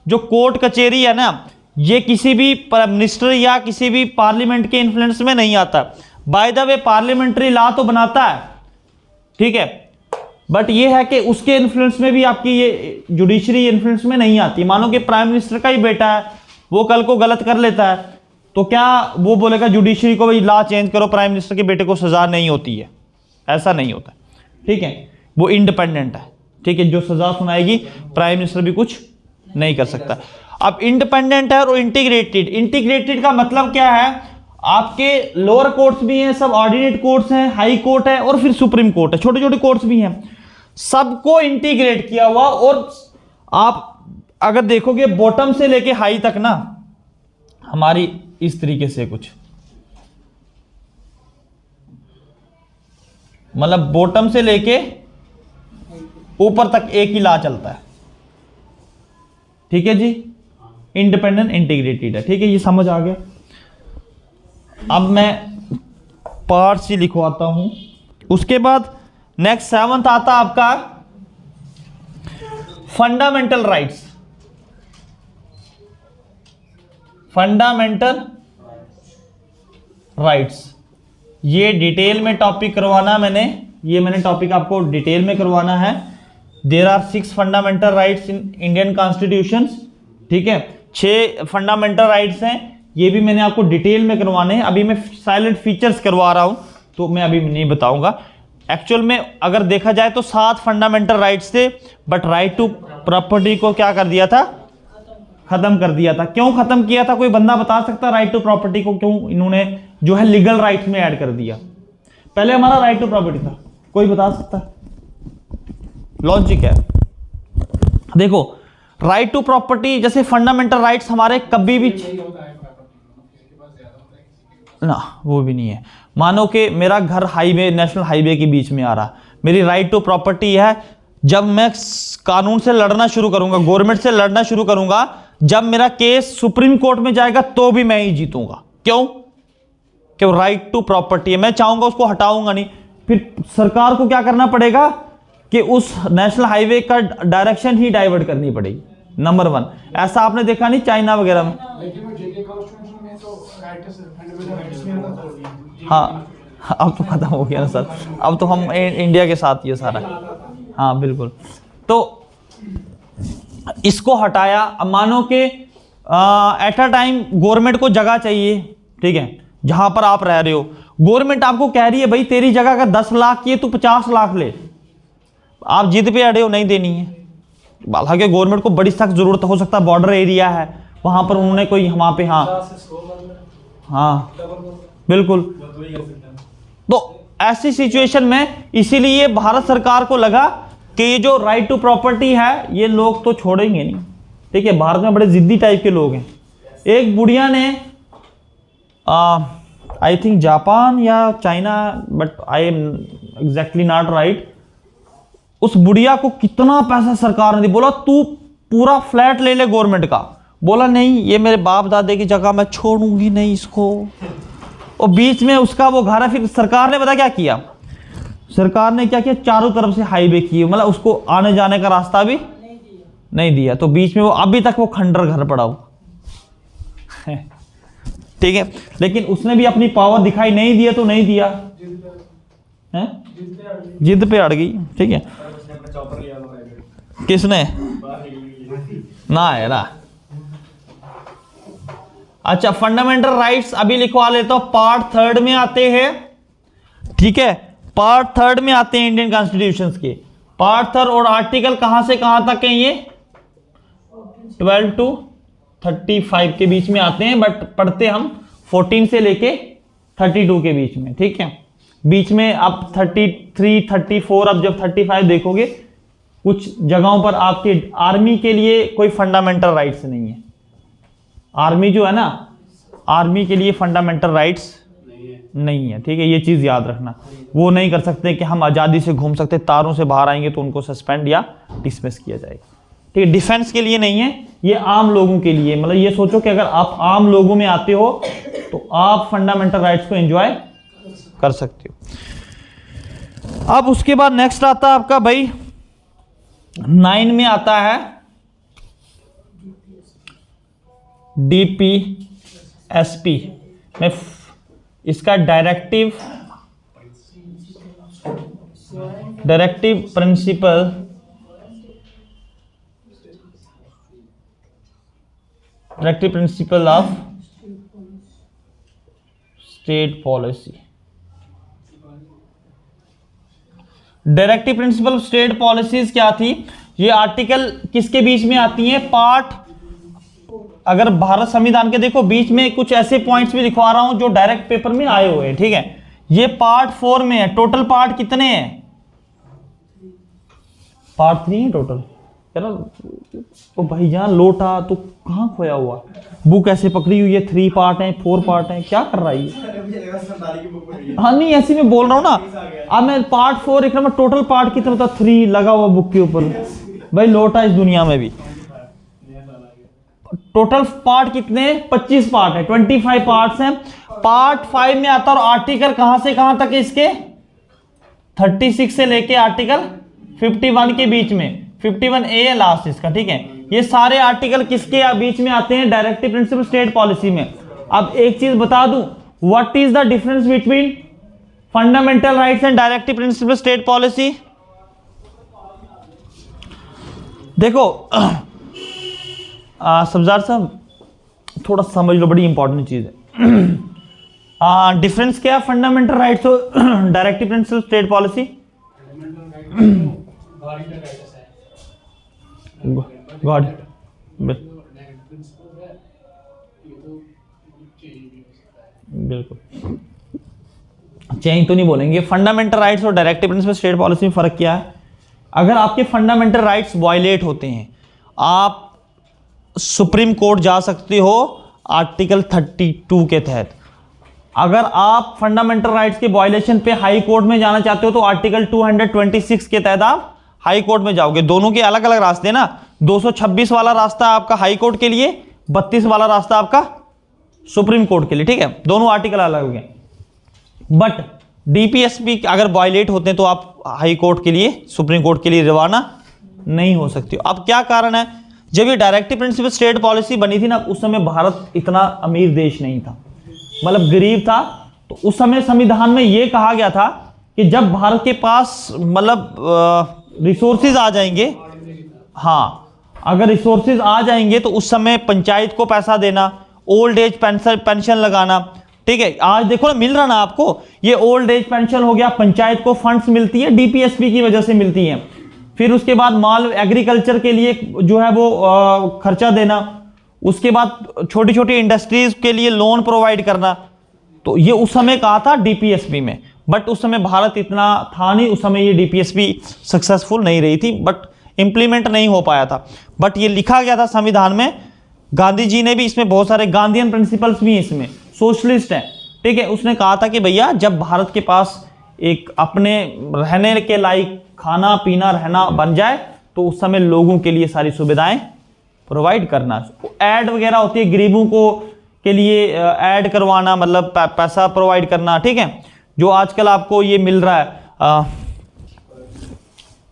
जो कोर्ट कचहरी है ना, ये किसी भी प्राइम मिनिस्टर या किसी भी पार्लियामेंट के इन्फ्लुएंस में नहीं आता। By the way parliamentary law तो बनाता है, ठीक है, बट ये है कि उसके इन्फ्लुएंस में भी आपकी ये जुडिशरी इन्फ्लुएंस में नहीं आती। मानो कि प्राइम मिनिस्टर का ही बेटा है, वो कल को गलत कर लेता है, तो क्या वो बोलेगा जुडिशरी को भाई लॉ चेंज करो, प्राइम मिनिस्टर के बेटे को सजा नहीं होती है? ऐसा नहीं होता, ठीक है। वो इंडिपेंडेंट है, ठीक है, जो सजा सुनाएगी प्राइम मिनिस्टर भी कुछ नहीं कर सकता। अब इंडिपेंडेंट है और इंटीग्रेटेड। इंटीग्रेटेड का मतलब क्या है? आपके लोअर कोर्ट्स भी हैं, सब ऑर्डिनेट कोर्ट्स हैं, हाई कोर्ट है और फिर सुप्रीम कोर्ट है, छोटे छोटे कोर्ट्स भी हैं, सबको इंटीग्रेट किया हुआ। और आप अगर देखोगे बॉटम से लेके हाई तक ना, हमारी इस तरीके से कुछ, मतलब बॉटम से लेके ऊपर तक एक ही लॉ चलता है, ठीक है जी। इंडिपेंडेंट इंटीग्रेटेड है, ठीक है, ये समझ आ गया। अब मैं पार्ट सी लिखवाता हूं। उसके बाद नेक्स्ट 7th आता आपका फंडामेंटल राइट्स। फंडामेंटल राइट्स, ये डिटेल में टॉपिक करवाना मैंने टॉपिक आपको डिटेल में करवाना है। There are 6 fundamental rights in Indian constitution, ठीक है, 6 फंडामेंटल राइट्स हैं, ये भी मैंने आपको डिटेल में करवाने हैं। अभी मैं साइलेंट फीचर्स करवा रहा हूं, तो मैं अभी नहीं बताऊंगा। एक्चुअल में अगर देखा जाए तो 7 फंडामेंटल राइट्स थे, बट राइट टू प्रॉपर्टी को क्या कर दिया था? खत्म कर दिया था। क्यों खत्म किया था? कोई बंदा बता सकता राइट टू प्रॉपर्टी को क्यों इन्होंने जो है लीगल राइट्स में ऐड कर दिया? पहले हमारा राइट टू प्रॉपर्टी था, कोई बता सकता? लॉजिक है, देखो राइट टू प्रॉपर्टी जैसे फंडामेंटल राइट्स हमारे कभी भी ना, वो भी नहीं है। मानो कि मेरा घर हाईवे, नेशनल हाईवे के बीच में आ रहा, मेरी राइट टू प्रॉपर्टी है। जब मैं कानून से लड़ना शुरू करूंगा, गवर्नमेंट से लड़ना शुरू करूंगा, जब मेरा केस सुप्रीम कोर्ट में जाएगा तो भी मैं ही जीतूंगा। क्यों? कि राइट टू प्रॉपर्टी है, मैं चाहूंगा उसको हटाऊंगा नहीं। फिर सरकार को क्या करना पड़ेगा कि उस नेशनल हाईवे का डायरेक्शन ही डाइवर्ट करनी पड़ेगी, नंबर 1। ऐसा आपने देखा नहीं चाइना वगैरह में? हाँ अब तो खत्म हो गया ना सर, अब तो हम इंडिया के साथ ही है सारा। हाँ बिल्कुल। तो इसको हटाया। अब मानो कि एट अ टाइम गवर्नमेंट को जगह चाहिए, ठीक है, जहां पर आप रह रहे हो, गवर्नमेंट आपको कह रही है भाई तेरी जगह अगर 10 लाख की है तू 50 लाख ले, आप जिद पे अड़े हो नहीं देनी है। हालांकि गवर्नमेंट को बड़ी सख्त जरूरत हो सकता है, बॉर्डर एरिया है वहां पर उन्होंने कोई वहां पे, हाँ बिल्कुल। तो ऐसी सिचुएशन में इसीलिए भारत सरकार को लगा कि ये जो राइट टू प्रॉपर्टी है ये लोग तो छोड़ेंगे नहीं, ठीक है, भारत में बड़े जिद्दी टाइप के लोग हैं। एक बुढ़िया ने आई थिंक जापान या China, but I am exactly not right, उस बुढ़िया को कितना पैसा सरकार ने दिया, बोला तू पूरा फ्लैट ले ले गवर्नमेंट का, बोला नहीं ये मेरे बाप दादे की जगह, मैं छोड़ूंगी नहीं इसको। और बीच में उसका वो घर है, फिर सरकार ने पता क्या किया, सरकार ने क्या किया, चारों तरफ से हाईवे किए, मतलब उसको आने जाने का रास्ता भी नहीं दिया। तो बीच में वो अभी तक वो खंडर घर पड़ा हो, ठीक है, लेकिन उसने भी अपनी पावर दिखाई, नहीं दिया तो नहीं दिया है, जिद पे अड़ गई, ठीक है। किसने ना है ना। अच्छा, फंडामेंटल राइट्स अभी लिखवा लेता हूं, पार्ट 3 में आते हैं, ठीक है, पार्ट 3 में आते हैं इंडियन कॉन्स्टिट्यूशन के। पार्ट 3 और आर्टिकल कहां से कहां तक है, ये 12 to 35 के बीच में आते हैं, बट पढ़ते हम 14 से लेके 32 के बीच में, ठीक है। बीच में अब 33, 34, अब जब 35 देखोगे कुछ जगहों पर आपके आर्मी के लिए कोई फंडामेंटल राइट्स नहीं है। आर्मी जो है ना, आर्मी के लिए फंडामेंटल राइट्स नहीं है, ठीक है, ये चीज याद रखना। वो नहीं कर सकते कि हम आजादी से घूम सकते, तारों से बाहर आएंगे तो उनको सस्पेंड या डिसमिस किया जाएगा, ठीक है। डिफेंस के लिए नहीं है, ये आम लोगों के लिए, मतलब ये सोचो कि अगर आप आम लोगों में आते हो तो आप फंडामेंटल राइट्स को एंजॉय कर सकते हो। अब उसके बाद नेक्स्ट आता है आपका भाई 9 में आता है DPSP में, इसका directive principle of state policy. Directive principle of state policies क्या थी, ये आर्टिकल किसके बीच में आती है, पार्ट, अगर भारत संविधान के देखो बीच में कुछ ऐसे पॉइंट्स भी दिखवा रहा हूं जो डायरेक्ट पेपर में आए हुए हैं, ठीक है। ये पार्ट 4 में है। टोटल पार्ट कितने हैं, पार्ट 3 है टोटल। तो भाईजान लोटा तो कहां खोया हुआ, बुक ऐसे पकड़ी हुई है, 3 पार्ट है, 4 पार्ट है, क्या कर रहा है ये? हाँ नहीं ऐसे मैं बोल रहा हूं ना, अब मैं पार्ट 4 एक नंबर, टोटल पार्ट कितना होता, 3 लगा हुआ बुक के ऊपर। भाई लोटा इस दुनिया में भी टोटल पार्ट कितने, 25 पार्ट है, 25 पार्ट्स हैं। पार्ट 5 में आता है, और आर्टिकल कहां से कहां तक है इसके, 36 से लेके आर्टिकल 51 के बीच में, 51A है लास्ट इसका, ठीक है। ये सारे आर्टिकल किसके बीच में आते हैं, डायरेक्टिव प्रिंसिपल स्टेट पॉलिसी में। अब एक चीज बता दूं, what is the difference between fundamental rights and directive principle state policy. देखो सब्जार साहब थोड़ा समझ लो, बड़ी इंपॉर्टेंट चीज है। डिफरेंस क्या है फंडामेंटल राइट्स और directive principle state policy. God बिल्कुल चेंज तो नहीं बोलेंगे। फंडामेंटल राइट्स और डायरेक्टिव प्रिंसिपल स्टेट पॉलिसी में फर्क क्या है, अगर आपके फंडामेंटल राइट्स वायलेट होते हैं, आप सुप्रीम कोर्ट जा सकते हो आर्टिकल 32 के तहत। अगर आप फंडामेंटल राइट्स के वायलेशन पे हाई कोर्ट में जाना चाहते हो तो आर्टिकल 226 के तहत आप हाई कोर्ट में जाओगे। दोनों के अलग अलग रास्ते ना, 226 वाला रास्ता आपका हाई कोर्ट के लिए, 32 वाला रास्ता आपका सुप्रीम कोर्ट के लिए, ठीक है, दोनों आर्टिकल अलग हो गए। बट डीपीएसपी अगर वायलेट होते हैं तो आप हाई कोर्ट के लिए, सुप्रीम कोर्ट के लिए रवाना नहीं हो सकते। अब क्या कारण है, जब ये डायरेक्टिव प्रिंसिपल स्टेट पॉलिसी बनी थी ना, उस समय भारत इतना अमीर देश नहीं था, मतलब गरीब था, तो उस समय संविधान में ये कहा गया था कि जब भारत के पास मतलब रिसोर्सेज आ जाएंगे, हाँ अगर रिसोर्सेज आ जाएंगे तो उस समय पंचायत को पैसा देना, ओल्ड एज पेंशन लगाना, ठीक है। आज देखो ना मिल रहा ना आपको, ये ओल्ड एज पेंशन हो गया, पंचायत को फंड्स मिलती है, डीपीएसपी की वजह से मिलती हैं। फिर उसके बाद माल एग्रीकल्चर के लिए जो है वो खर्चा देना, उसके बाद छोटी छोटी इंडस्ट्रीज के लिए लोन प्रोवाइड करना। तो ये उस समय कहा था डीपीएसपी में, बट उस समय भारत इतना था नहीं, उस समय ये डीपीएसपी सक्सेसफुल नहीं रही थी, बट इंप्लीमेंट नहीं हो पाया था। बट ये लिखा गया था संविधान में, गांधी जी ने भी इसमें बहुत सारे गांधीयन प्रिंसिपल्स भी इसमें, सोशलिस्ट हैं, ठीक है। उसने कहा था कि भैया जब भारत के पास एक अपने रहने के लायक खाना पीना रहना बन जाए तो उस समय लोगों के लिए सारी सुविधाएं प्रोवाइड करना, ऐड वगैरह होती है गरीबों को के लिए ऐड करवाना, मतलब पैसा प्रोवाइड करना, ठीक है। जो आजकल आपको ये मिल रहा है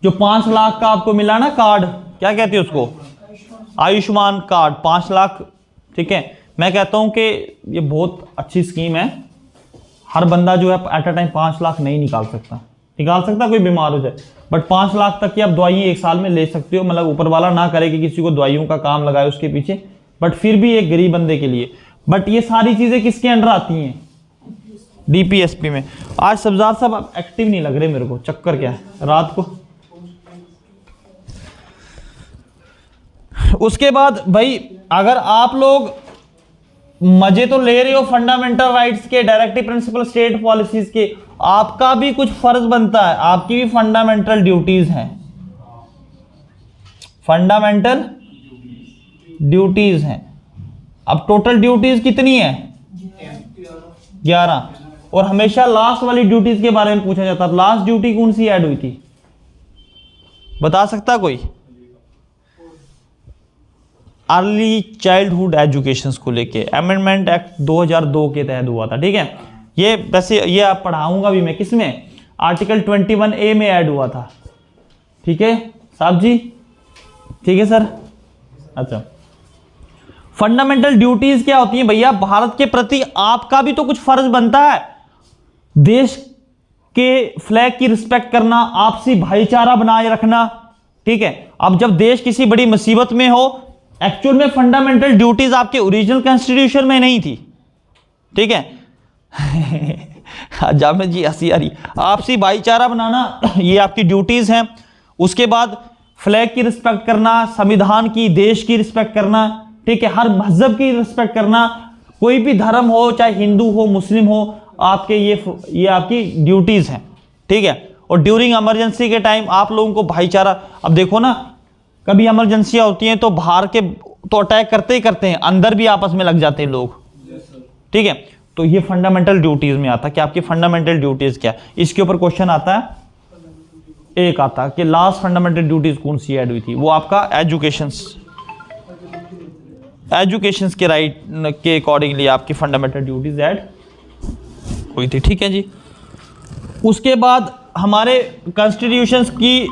जो 5 लाख का आपको मिला ना कार्ड, क्या कहते हैं उसको, आयुष्मान कार्ड 5 लाख, ठीक है। मैं कहता हूं कि ये बहुत अच्छी स्कीम है। हर बंदा जो है एट अ टाइम 5 लाख नहीं निकाल सकता कोई बीमार हो जाए, बट 5 लाख तक की आप दवाइयाँ एक साल में ले सकते हो। मतलब ऊपर वाला ना करे कि किसी को दवाइयों का काम लगाए उसके पीछे, बट फिर भी एक गरीब बंदे के लिए। बट ये सारी चीजें किसके अंडर आती हैं, डीपीएसपी में। आज सब्जार साहब एक्टिव नहीं लग रहे मेरे को, चक्कर क्या है रात को। उसके बाद भाई अगर आप लोग मजे तो ले रहे हो फंडामेंटल राइट्स के, डायरेक्टिव प्रिंसिपल स्टेट पॉलिसीज के, आपका भी कुछ फर्ज बनता है, आपकी भी फंडामेंटल ड्यूटीज हैं, फंडामेंटल ड्यूटीज हैं। अब टोटल ड्यूटीज कितनी है, 11। और हमेशा लास्ट वाली ड्यूटीज के बारे में पूछा जाता है, लास्ट ड्यूटी कौन सी ऐड हुई थी, बता सकता कोई? अर्ली चाइल्डहुड एजुकेशन को लेके अमेंडमेंट एक्ट 2002 के तहत हुआ था, ठीक है। ये वैसे ये आप पढ़ाऊंगा भी मैं, किसमें, आर्टिकल 21A में ऐड हुआ था, ठीक है साहब जी, ठीक है सर। अच्छा, फंडामेंटल ड्यूटीज क्या होती हैं भैया? भारत के प्रति आपका भी तो कुछ फर्ज बनता है, देश के फ्लैग की रिस्पेक्ट करना, आपसी भाईचारा बनाए रखना, ठीक है। अब जब देश किसी बड़ी मुसीबत में हो, एक्चुअल में फंडामेंटल ड्यूटीज आपके ओरिजिनल कॉन्स्टिट्यूशन में नहीं थी, ठीक है। जामिद जी हंसी आ रही, आपसी भाईचारा बनाना ये आपकी ड्यूटीज हैं। उसके बाद फ्लैग की रिस्पेक्ट करना, संविधान की, देश की रिस्पेक्ट करना, ठीक है, हर मजहब की रिस्पेक्ट करना, कोई भी धर्म हो, चाहे हिंदू हो मुस्लिम हो, आपके ये आपकी ड्यूटीज हैं, ठीक है। और ड्यूरिंग इमरजेंसी के टाइम आप लोगों को भाईचारा, अब देखो ना कभी इमरजेंसियां होती हैं तो बाहर के तो अटैक करते ही करते हैं, अंदर भी आपस में लग जाते हैं लोग, ठीक है। तो ये फंडामेंटल ड्यूटीज में आता है कि आपकी फंडामेंटल ड्यूटीज क्या है। इसके ऊपर क्वेश्चन आता है, एक आता है कि लास्ट फंडामेंटल ड्यूटीज कौन सी ऐड हुई थी, वो आपका एजुकेशन के राइट के अकॉर्डिंगली आपकी फंडामेंटल ड्यूटीज ऐड हुई थी, ठीक है जी। उसके बाद हमारे कॉन्स्टिट्यूशंस की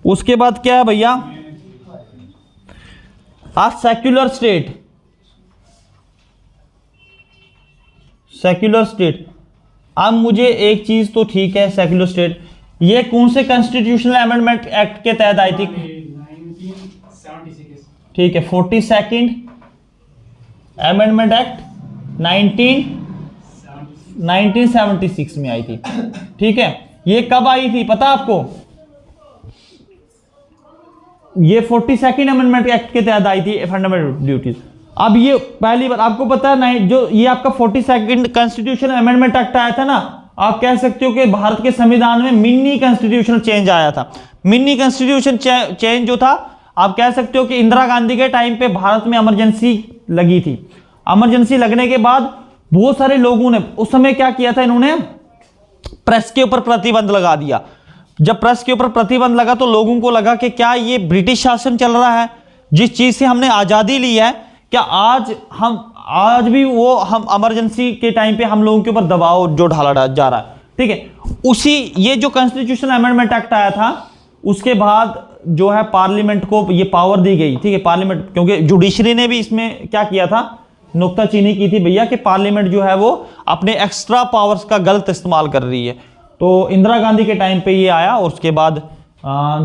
उसके बाद क्या है भैया, आज सेक्युलर स्टेट। अब मुझे एक चीज तो ठीक है, सेक्युलर स्टेट ये कौन से कॉन्स्टिट्यूशनल अमेंडमेंट एक्ट के तहत आई थी? 1976, ठीक है, 42nd अमेंडमेंट एक्ट 1976 में आई थी, ठीक है। ये कब आई थी पता आपको? ये 42nd अमेंडमेंट एक्ट के तहत आई थी फंडामेंटल ड्यूटीज। अब ये पहली बार आपको पता है ना, जो ये आपका 42nd कॉन्स्टिट्यूशन अमेंडमेंट एक्ट आया था ना, आप कह सकते हो कि भारत के संविधान में मिनी कॉन्स्टिट्यूशनल चेंज आया था। मिनी कॉन्स्टिट्यूशन चेंज जो था, आप कह सकते हो कि इंदिरा गांधी के टाइम पे भारत में इमरजेंसी लगी थी। इमरजेंसी लगने के बाद बहुत सारे लोगों ने उस समय क्या किया था, इन्होंने प्रेस के ऊपर प्रतिबंध लगा दिया। जब प्रेस के ऊपर प्रतिबंध लगा तो लोगों को लगा कि क्या ये ब्रिटिश शासन चल रहा है, जिस चीज से हमने आजादी ली है, क्या आज भी वो हम इमरजेंसी के टाइम पे हम लोगों के ऊपर दबाव जो ढाला जा रहा है, ठीक है। उसी ये जो कॉन्स्टिट्यूशनल अमेंडमेंट एक्ट आया था, उसके बाद जो है पार्लियामेंट को ये पावर दी गई, ठीक है, पार्लियामेंट, क्योंकि जुडिशरी ने भी इसमें क्या किया था, नुक्ताचीनी की थी भैया कि पार्लियामेंट जो है वो अपने एक्स्ट्रा पावर्स का गलत इस्तेमाल कर रही है। तो इंदिरा गांधी के टाइम पे ये आया और उसके बाद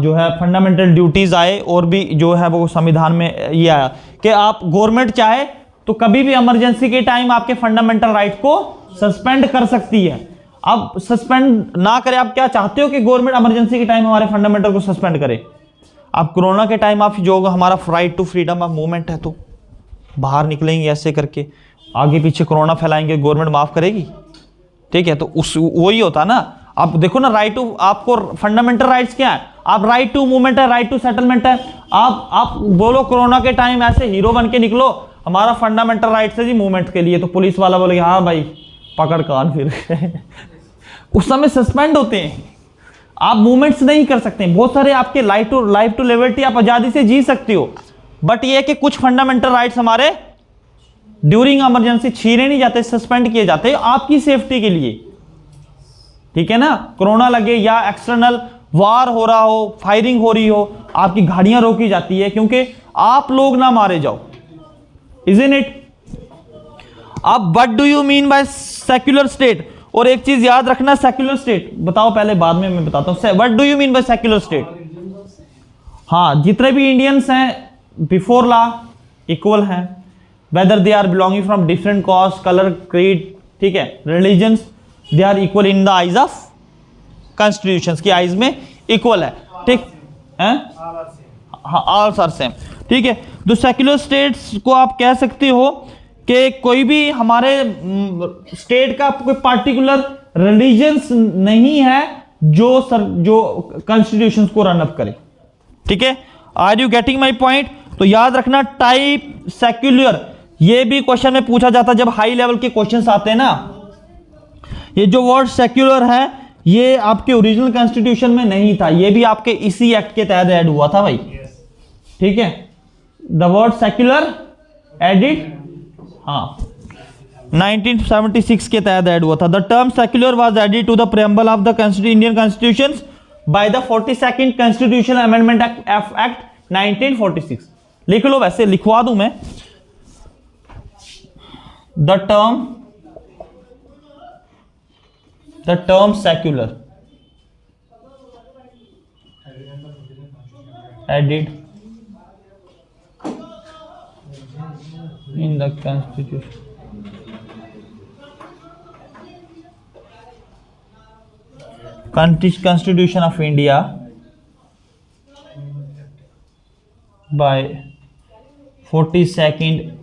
जो है फंडामेंटल ड्यूटीज आए और भी जो है वो संविधान में ये आया कि आप गवर्नमेंट चाहे तो कभी भी इमरजेंसी के टाइम आपके फंडामेंटल राइट को सस्पेंड कर सकती है। अब सस्पेंड ना करे, आप क्या चाहते हो कि गवर्नमेंट इमरजेंसी के टाइम हमारे फंडामेंटल को सस्पेंड करे? आप कोरोना के टाइम आप जो हमारा right to freedom of movement है, तो बाहर निकलेंगे ऐसे करके, आगे पीछे कोरोना फैलाएंगे, गवर्नमेंट माफ करेगी? ठीक है, तो उस वही होता ना। आप देखो ना, राइट टू, आपको फंडामेंटल राइट्स क्या है? आप राइट टू मूवमेंट है, राइट टू सेटलमेंट है। आप बोलो कोरोना के टाइम ऐसे हीरो बन के निकलो, हमारा फंडामेंटल राइट्स है जी मूवमेंट के लिए, तो पुलिस वाला बोलेगा हाँ भाई पकड़ कान फिर उस समय सस्पेंड होते हैं, आप मूवमेंट्स नहीं कर सकते। बहुत सारे आपके लाइफ टू लिबर्टी, आप आजादी से जी सकते हो, बट ये कि कुछ फंडामेंटल राइट्स हमारे ड्यूरिंग इमरजेंसी छीने नहीं जाते, सस्पेंड किए जाते हैं आपकी सेफ्टी के लिए, ठीक है ना। कोरोना लगे या एक्सटर्नल वार हो रहा हो, फायरिंग हो रही हो, आपकी गाड़ियां रोकी जाती है क्योंकि आप लोग ना मारे जाओ, इजंट इट? अब what do you mean by secular state? और एक चीज याद रखना, सेक्युलर स्टेट बताओ पहले, बाद में मैं बताता हूं what do you mean by secular state. हाँ, जितने भी इंडियंस हैं बिफोर लॉ इक्वल हैं, whether they are belonging from different caste, colour, creed, ठीक है, religions, they are equal in the eyes of constitution की आइज में इक्वल है, ठीक है, हाँ, ऑल आर सेम, ठीक है। तो सेक्युलर स्टेट्स को आप कह सकते हो कि कोई भी हमारे स्टेट का कोई पार्टिकुलर रिलीजन्स नहीं है जो कॉन्स्टिट्यूशन को रन अप करे, ठीक है। Are you getting my point? तो याद रखना, टाइप सेक्युलर, ये भी क्वेश्चन में पूछा जाता है जब हाई लेवल के क्वेश्चंस आते हैं ना। ये जो वर्ड सेक्युलर है ये आपके ओरिजिनल कॉन्स्टिट्यूशन में नहीं था, ये भी आपके इसी एक्ट के तहत ऐड हुआ था भाई, ठीक है। द वर्ड सेक्युलर एडिड, हाँ, 1976 के तहत ऐड हुआ था। The term secular was added to the preamble of the Indian constitution by the 42nd constitutional amendment act 1946। लिख लो, वैसे लिखवा दूं मैं। The term secular added in the Constitution of India by 42nd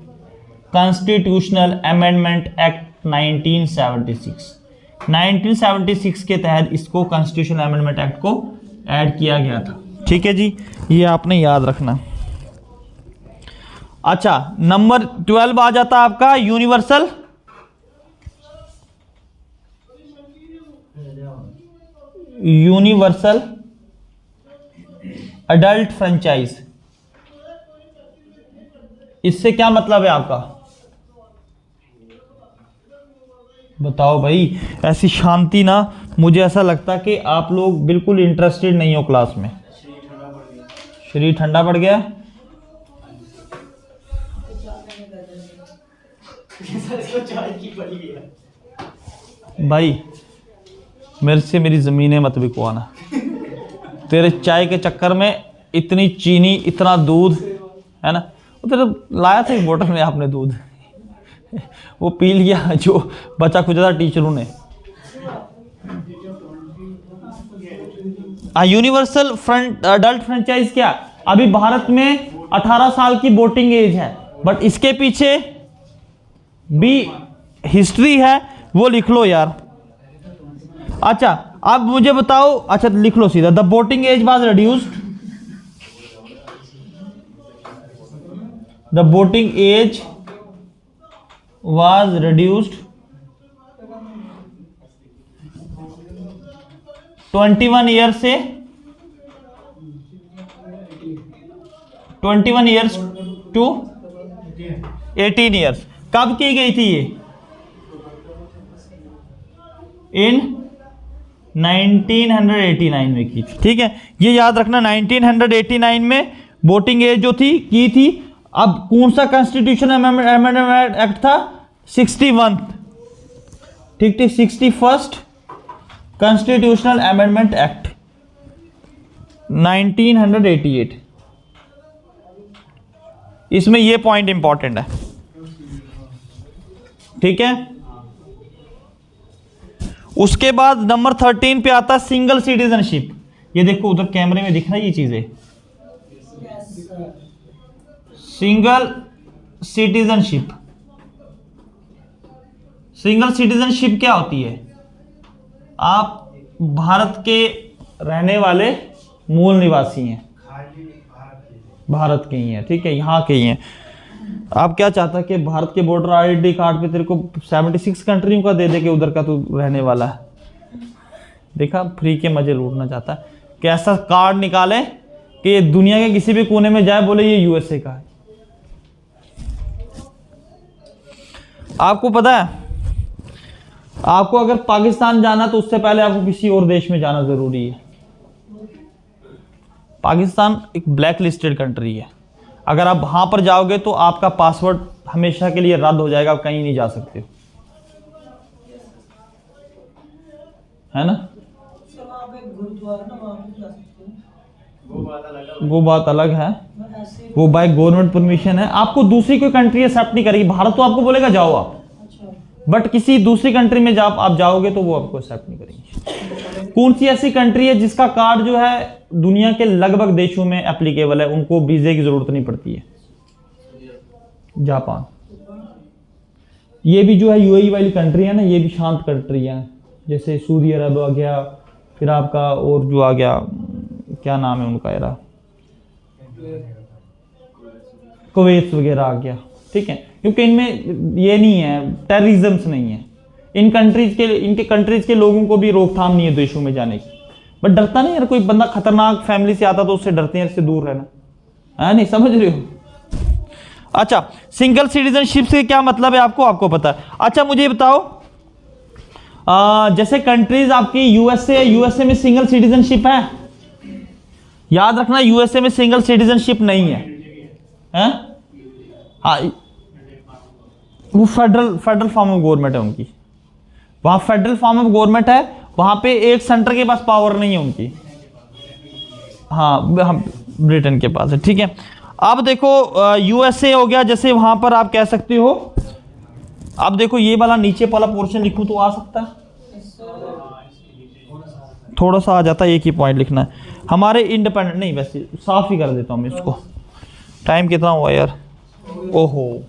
Constitutional Amendment Act 1976। 1976 के तहत इसको constitutional amendment act को ऐड किया गया था, ठीक है जी, ये आपने याद रखना। अच्छा, नंबर 12 आ जाता है आपका यूनिवर्सल अडल्ट फ्रेंचाइज। इससे क्या मतलब है आपका? बताओ भाई, ऐसी शांति ना, मुझे ऐसा लगता कि आप लोग बिल्कुल इंटरेस्टेड नहीं हो क्लास में। शरीर ठंडा पड़ गया? भाई मेरे से मेरी ज़मीनें मत बिकवाना, तेरे चाय के चक्कर में इतनी चीनी, इतना दूध है ना, वो तेरे लाया था एक बोतल में आपने दूध, वो पी लिया जो बचा खुचा था टीचरों ने। यूनिवर्सल अडल्ट फ्रेंचाइज क्या? अभी भारत में 18 साल की वोटिंग एज है, बट इसके पीछे भी हिस्ट्री है, वो लिख लो यार। अच्छा, अब मुझे बताओ, अच्छा लिख लो सीधा, the voting age was reduced, the voting age was reduced 21 year से 21 ईयर्स टू 18 ईयर्स। कब की गई थी ये? इन 1989 में की थी, ठीक है, ये याद रखना। 1989 में वोटिंग एज जो थी की थी। अब कौन सा कॉन्स्टिट्यूशन अमेंडमेंट एक्ट था? 61, ठीक ठीक, 61st कॉन्स्टिट्यूशनल अमेंडमेंट एक्ट 1988। इसमें ये पॉइंट इंपॉर्टेंट है, ठीक है। उसके बाद नंबर 13 पे आता है सिंगल सिटीजनशिप। ये देखो उधर कैमरे में दिख रहा है ये चीजें, सिंगल सिटीजनशिप। सिंगल सिटीजनशिप क्या होती है? आप भारत के रहने वाले मूल निवासी हैं, भारत के ही हैं, ठीक है, यहाँ के ही हैं। आप क्या चाहता है कि भारत के वोटर आईडी कार्ड पे तेरे को 76 कंट्रियों का दे दे के उधर का तू रहने वाला है। देखा, फ्री के मजे लूटना चाहता है कि ऐसा कार्ड निकाले कि दुनिया के किसी भी कोने में जाए बोले ये यूएसए का है। आपको पता है, आपको अगर पाकिस्तान जाना तो उससे पहले आपको किसी और देश में जाना जरूरी है। पाकिस्तान एक ब्लैक लिस्टेड कंट्री है। अगर आप वहां पर जाओगे तो आपका पासवर्ड हमेशा के लिए रद्द हो जाएगा, आप कहीं नहीं जा सकते हो, है ना। वो बात अलग है, वो बाय गवर्नमेंट परमिशन है। आपको दूसरी कोई कंट्री एक्सेप्ट नहीं करेगी। भारत तो आपको बोलेगा जाओ आप, बट किसी दूसरी कंट्री में जब आप जाओगे तो वो आपको एक्सेप्ट नहीं करेंगे। कौन सी ऐसी कंट्री है जिसका कार्ड जो है दुनिया के लगभग देशों में एप्लीकेबल है, उनको वीजे की जरूरत नहीं पड़ती है? जापान। ये भी जो है यूएई वाली कंट्री है ना, ये भी शांत कंट्री है। जैसे सऊदी अरब आ गया, फिर आपका और जो आ गया, क्या नाम है उनका यार, कुवैत वगैरह आ गया, ठीक है, क्योंकि इनमें ये नहीं है, टेररिज्म नहीं है। इन कंट्रीज के, इनके कंट्रीज के लोगों को भी रोकथाम नहीं है देशों में जाने की। बट डरता नहीं यार, कोई बंदा खतरनाक फैमिली से आता तो उससे डरते हैं, इससे दूर रहना है, नहीं समझ रहे हो? अच्छा, सिंगल सिटीजनशिप से क्या मतलब है आपको पता है? अच्छा मुझे बताओ, जैसे कंट्रीज आपकी यूएसए में सिंगल सिटीजनशिप है। याद रखना, यूएसए में सिंगल सिटीजनशिप नहीं है, हैं? हाँ, वो फेडरल फॉर्म ऑफ गवर्नमेंट है उनकी। वहां फेडरल फॉर्म ऑफ गवर्नमेंट है, वहां पे एक सेंटर के पास पावर नहीं है उनकी। हाँ, ब्रिटेन के पास है, ठीक है। अब देखो यूएसए हो गया, जैसे वहां पर आप कह सकते हो, अब देखो ये वाला नीचे वाला पोर्शन लिखूं तो आ सकता है, थोड़ा सा आ जाता है, एक ही पॉइंट लिखना है। हमारे इंडिपेंडेंट नहीं, वैसे साफ ही कर देता हूं मैं इसको। टाइम कितना हुआ यार? ओहो,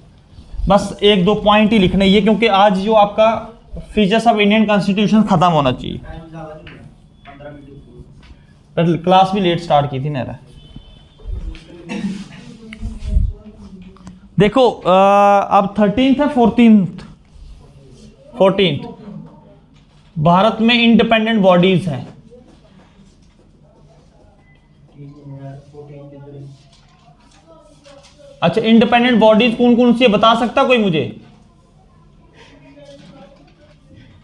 बस एक दो पॉइंट ही लिखने ये, क्योंकि आज जो आपका फीचर्स ऑफ इंडियन कॉन्स्टिट्यूशन खत्म होना चाहिए। क्लास भी लेट स्टार्ट की थी ना। देखो अब 13th है, 14th भारत में इंडिपेंडेंट बॉडीज हैं। अच्छा, इंडिपेंडेंट बॉडीज कौन कौन सी है बता सकता कोई मुझे?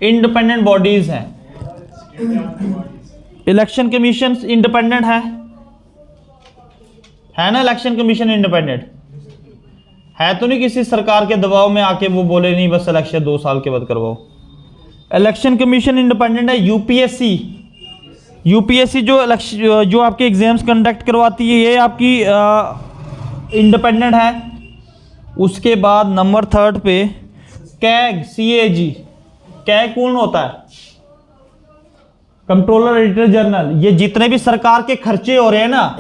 इंडिपेंडेंट बॉडीज हैं, इलेक्शन कमीशन इंडिपेंडेंट है ना? इलेक्शन कमीशन इंडिपेंडेंट है तो नहीं किसी सरकार के दबाव में आके वो बोले नहीं बस इलेक्शन 2 साल के बाद करवाओ। इलेक्शन कमीशन इंडिपेंडेंट है। यूपीएससी जो आपके एग्जाम्स कंडक्ट करवाती है, ये आपकी इंडिपेंडेंट है। उसके बाद नंबर 3 पे CAG कैग कौन होता है? Controller editor general. ये जितने भी सरकार के खर्चे हो रहे हैं ना,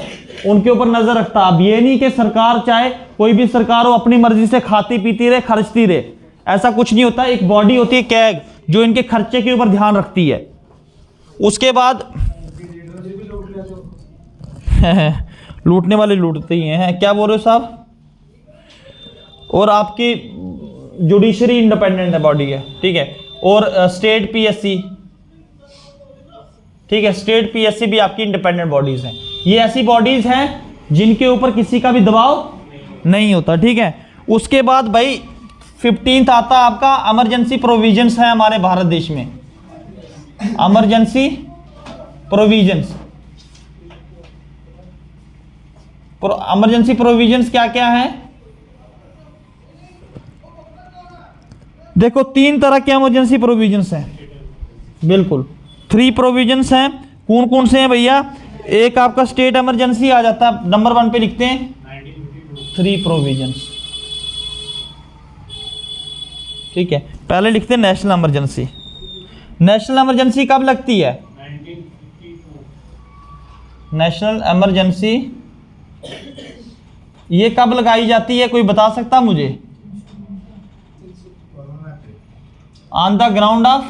उनके ऊपर नजर रखता। अब ये नहीं कि सरकार चाहे कोई भी सरकार हो अपनी मर्जी से खाती पीती रहे, खर्चती रहे, ऐसा कुछ नहीं होता। एक बॉडी होती है कैग जो इनके खर्चे के ऊपर ध्यान रखती है। उसके बाद लूटने वाले लूटते ही हैं, क्या बोल रहे हो साहब? और आपकी जुडिशरी इंडिपेंडेंट है बॉडी है, ठीक है। और स्टेट पीएससी, ठीक है, स्टेट पीएससी भी आपकी इंडिपेंडेंट बॉडीज हैं। ये ऐसी बॉडीज हैं जिनके ऊपर किसी का भी दबाव नहीं होता, ठीक है। उसके बाद भाई 15th आता है आपका इमरजेंसी प्रोविजंस है हमारे भारत देश में। इमरजेंसी प्रोविजंस, इमरजेंसी प्रोविजंस क्या क्या है? देखो 3 तरह के इमरजेंसी प्रोविजंस हैं, बिल्कुल 3 प्रोविजंस हैं। कौन कौन से हैं भैया? एक आपका स्टेट इमरजेंसी आ जाता है, नंबर 1 पे लिखते हैं 3 प्रोविजंस, ठीक है। पहले लिखते हैं नेशनल इमरजेंसी। नेशनल इमरजेंसी कब लगती है? 1952। नेशनल इमरजेंसी ये कब लगाई जाती है, कोई बता सकता मुझे? ऑन द ग्राउंड ऑफ,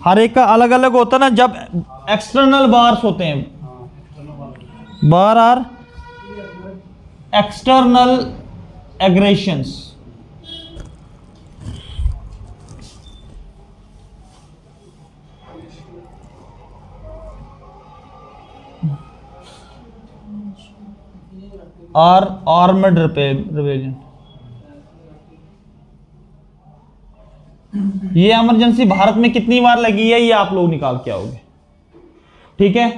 हर एक का अलग अलग होता है ना, जब एक्सटर्नल वार्स होते हैं, वार आर एक्सटर्नल एग्रेशंस, और आर्मड रिबेलियन। ये इमरजेंसी भारत में कितनी बार लगी है ये आप लोग निकाल के आओगे, ठीक है?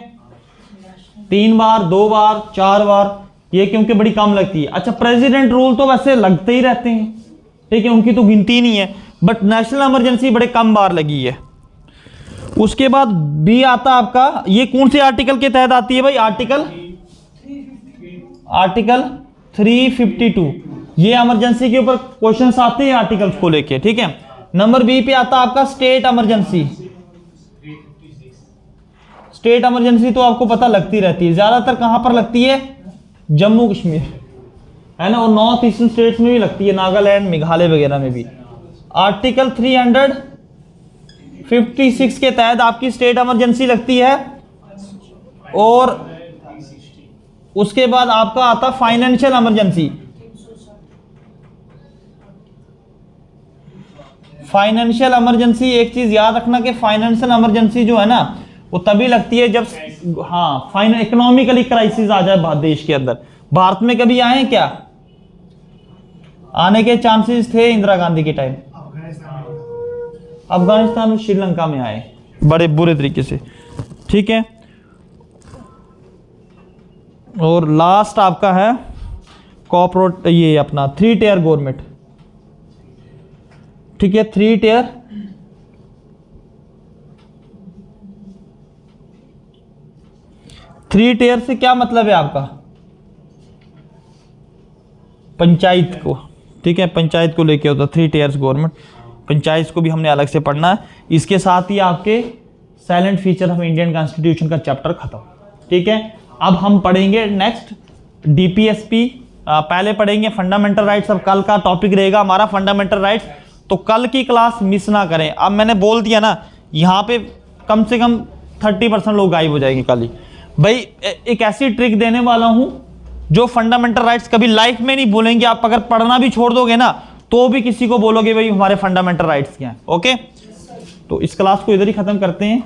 3 बार, 2 बार, 4 बार, ये क्योंकि बड़ी कम लगती है। अच्छा, प्रेसिडेंट रूल तो वैसे लगते ही रहते हैं, ठीक है, उनकी तो गिनती नहीं है, बट नेशनल इमरजेंसी बड़े कम बार लगी है। उसके बाद बी आता आपका, ये कौन से आर्टिकल के तहत आती है भाई? आर्टिकल 352। ये इमरजेंसी के ऊपर क्वेश्चंस आते हैं आर्टिकल्स को लेके, ठीक है। नंबर बी पे आता आपका स्टेट इमरजेंसी। स्टेट इमरजेंसी तो आपको पता लगती रहती है, ज्यादातर कहां पर लगती है? जम्मू कश्मीर, है ना, और नॉर्थ ईस्टर्न स्टेट्स में भी लगती है, नागालैंड, मेघालय वगैरह में भी। आर्टिकल 356 के तहत आपकी स्टेट इमरजेंसी लगती है। और उसके बाद आपका आता फाइनेंशियल इमरजेंसी। फाइनेंशियल इमरजेंसी, एक चीज याद रखना कि फाइनेंशियल इमरजेंसी जो है ना वो तभी लगती है जब इकोनॉमिकली क्राइसिस आ जाए देश के अंदर। भारत में कभी आए क्या? आने के चांसेस थे इंदिरा गांधी के टाइम, अफगानिस्तान और श्रीलंका में आए बड़े बुरे तरीके से, ठीक है। और लास्ट आपका है कॉर्पोरेट, ये अपना 3 टियर गवर्नमेंट, ठीक है। 3 टियर, से क्या मतलब है आपका? पंचायत को, ठीक है, पंचायत को लेके होता 3 टियर्स गवर्नमेंट। पंचायत को भी हमने अलग से पढ़ना है। इसके साथ ही आपके silent feature of Indian constitution का चैप्टर खत्म, ठीक है। अब हम पढ़ेंगे नेक्स्ट डीपीएसपी। पहले पढ़ेंगे फंडामेंटल राइट्स। अब कल का टॉपिक रहेगा हमारा फंडामेंटल राइट्स, तो कल की क्लास मिस ना करें। अब मैंने बोल दिया ना, यहाँ पे कम से कम 30% लोग गायब हो जाएंगे कल ही। भाई एक ऐसी ट्रिक देने वाला हूं जो फंडामेंटल राइट्स कभी लाइफ में नहीं भूलेंगे। आप अगर पढ़ना भी छोड़ दोगे ना तो भी किसी को बोलोगे भाई हमारे फंडामेंटल राइट्स क्या हैं। ओके, तो इस क्लास को इधर ही खत्म करते हैं।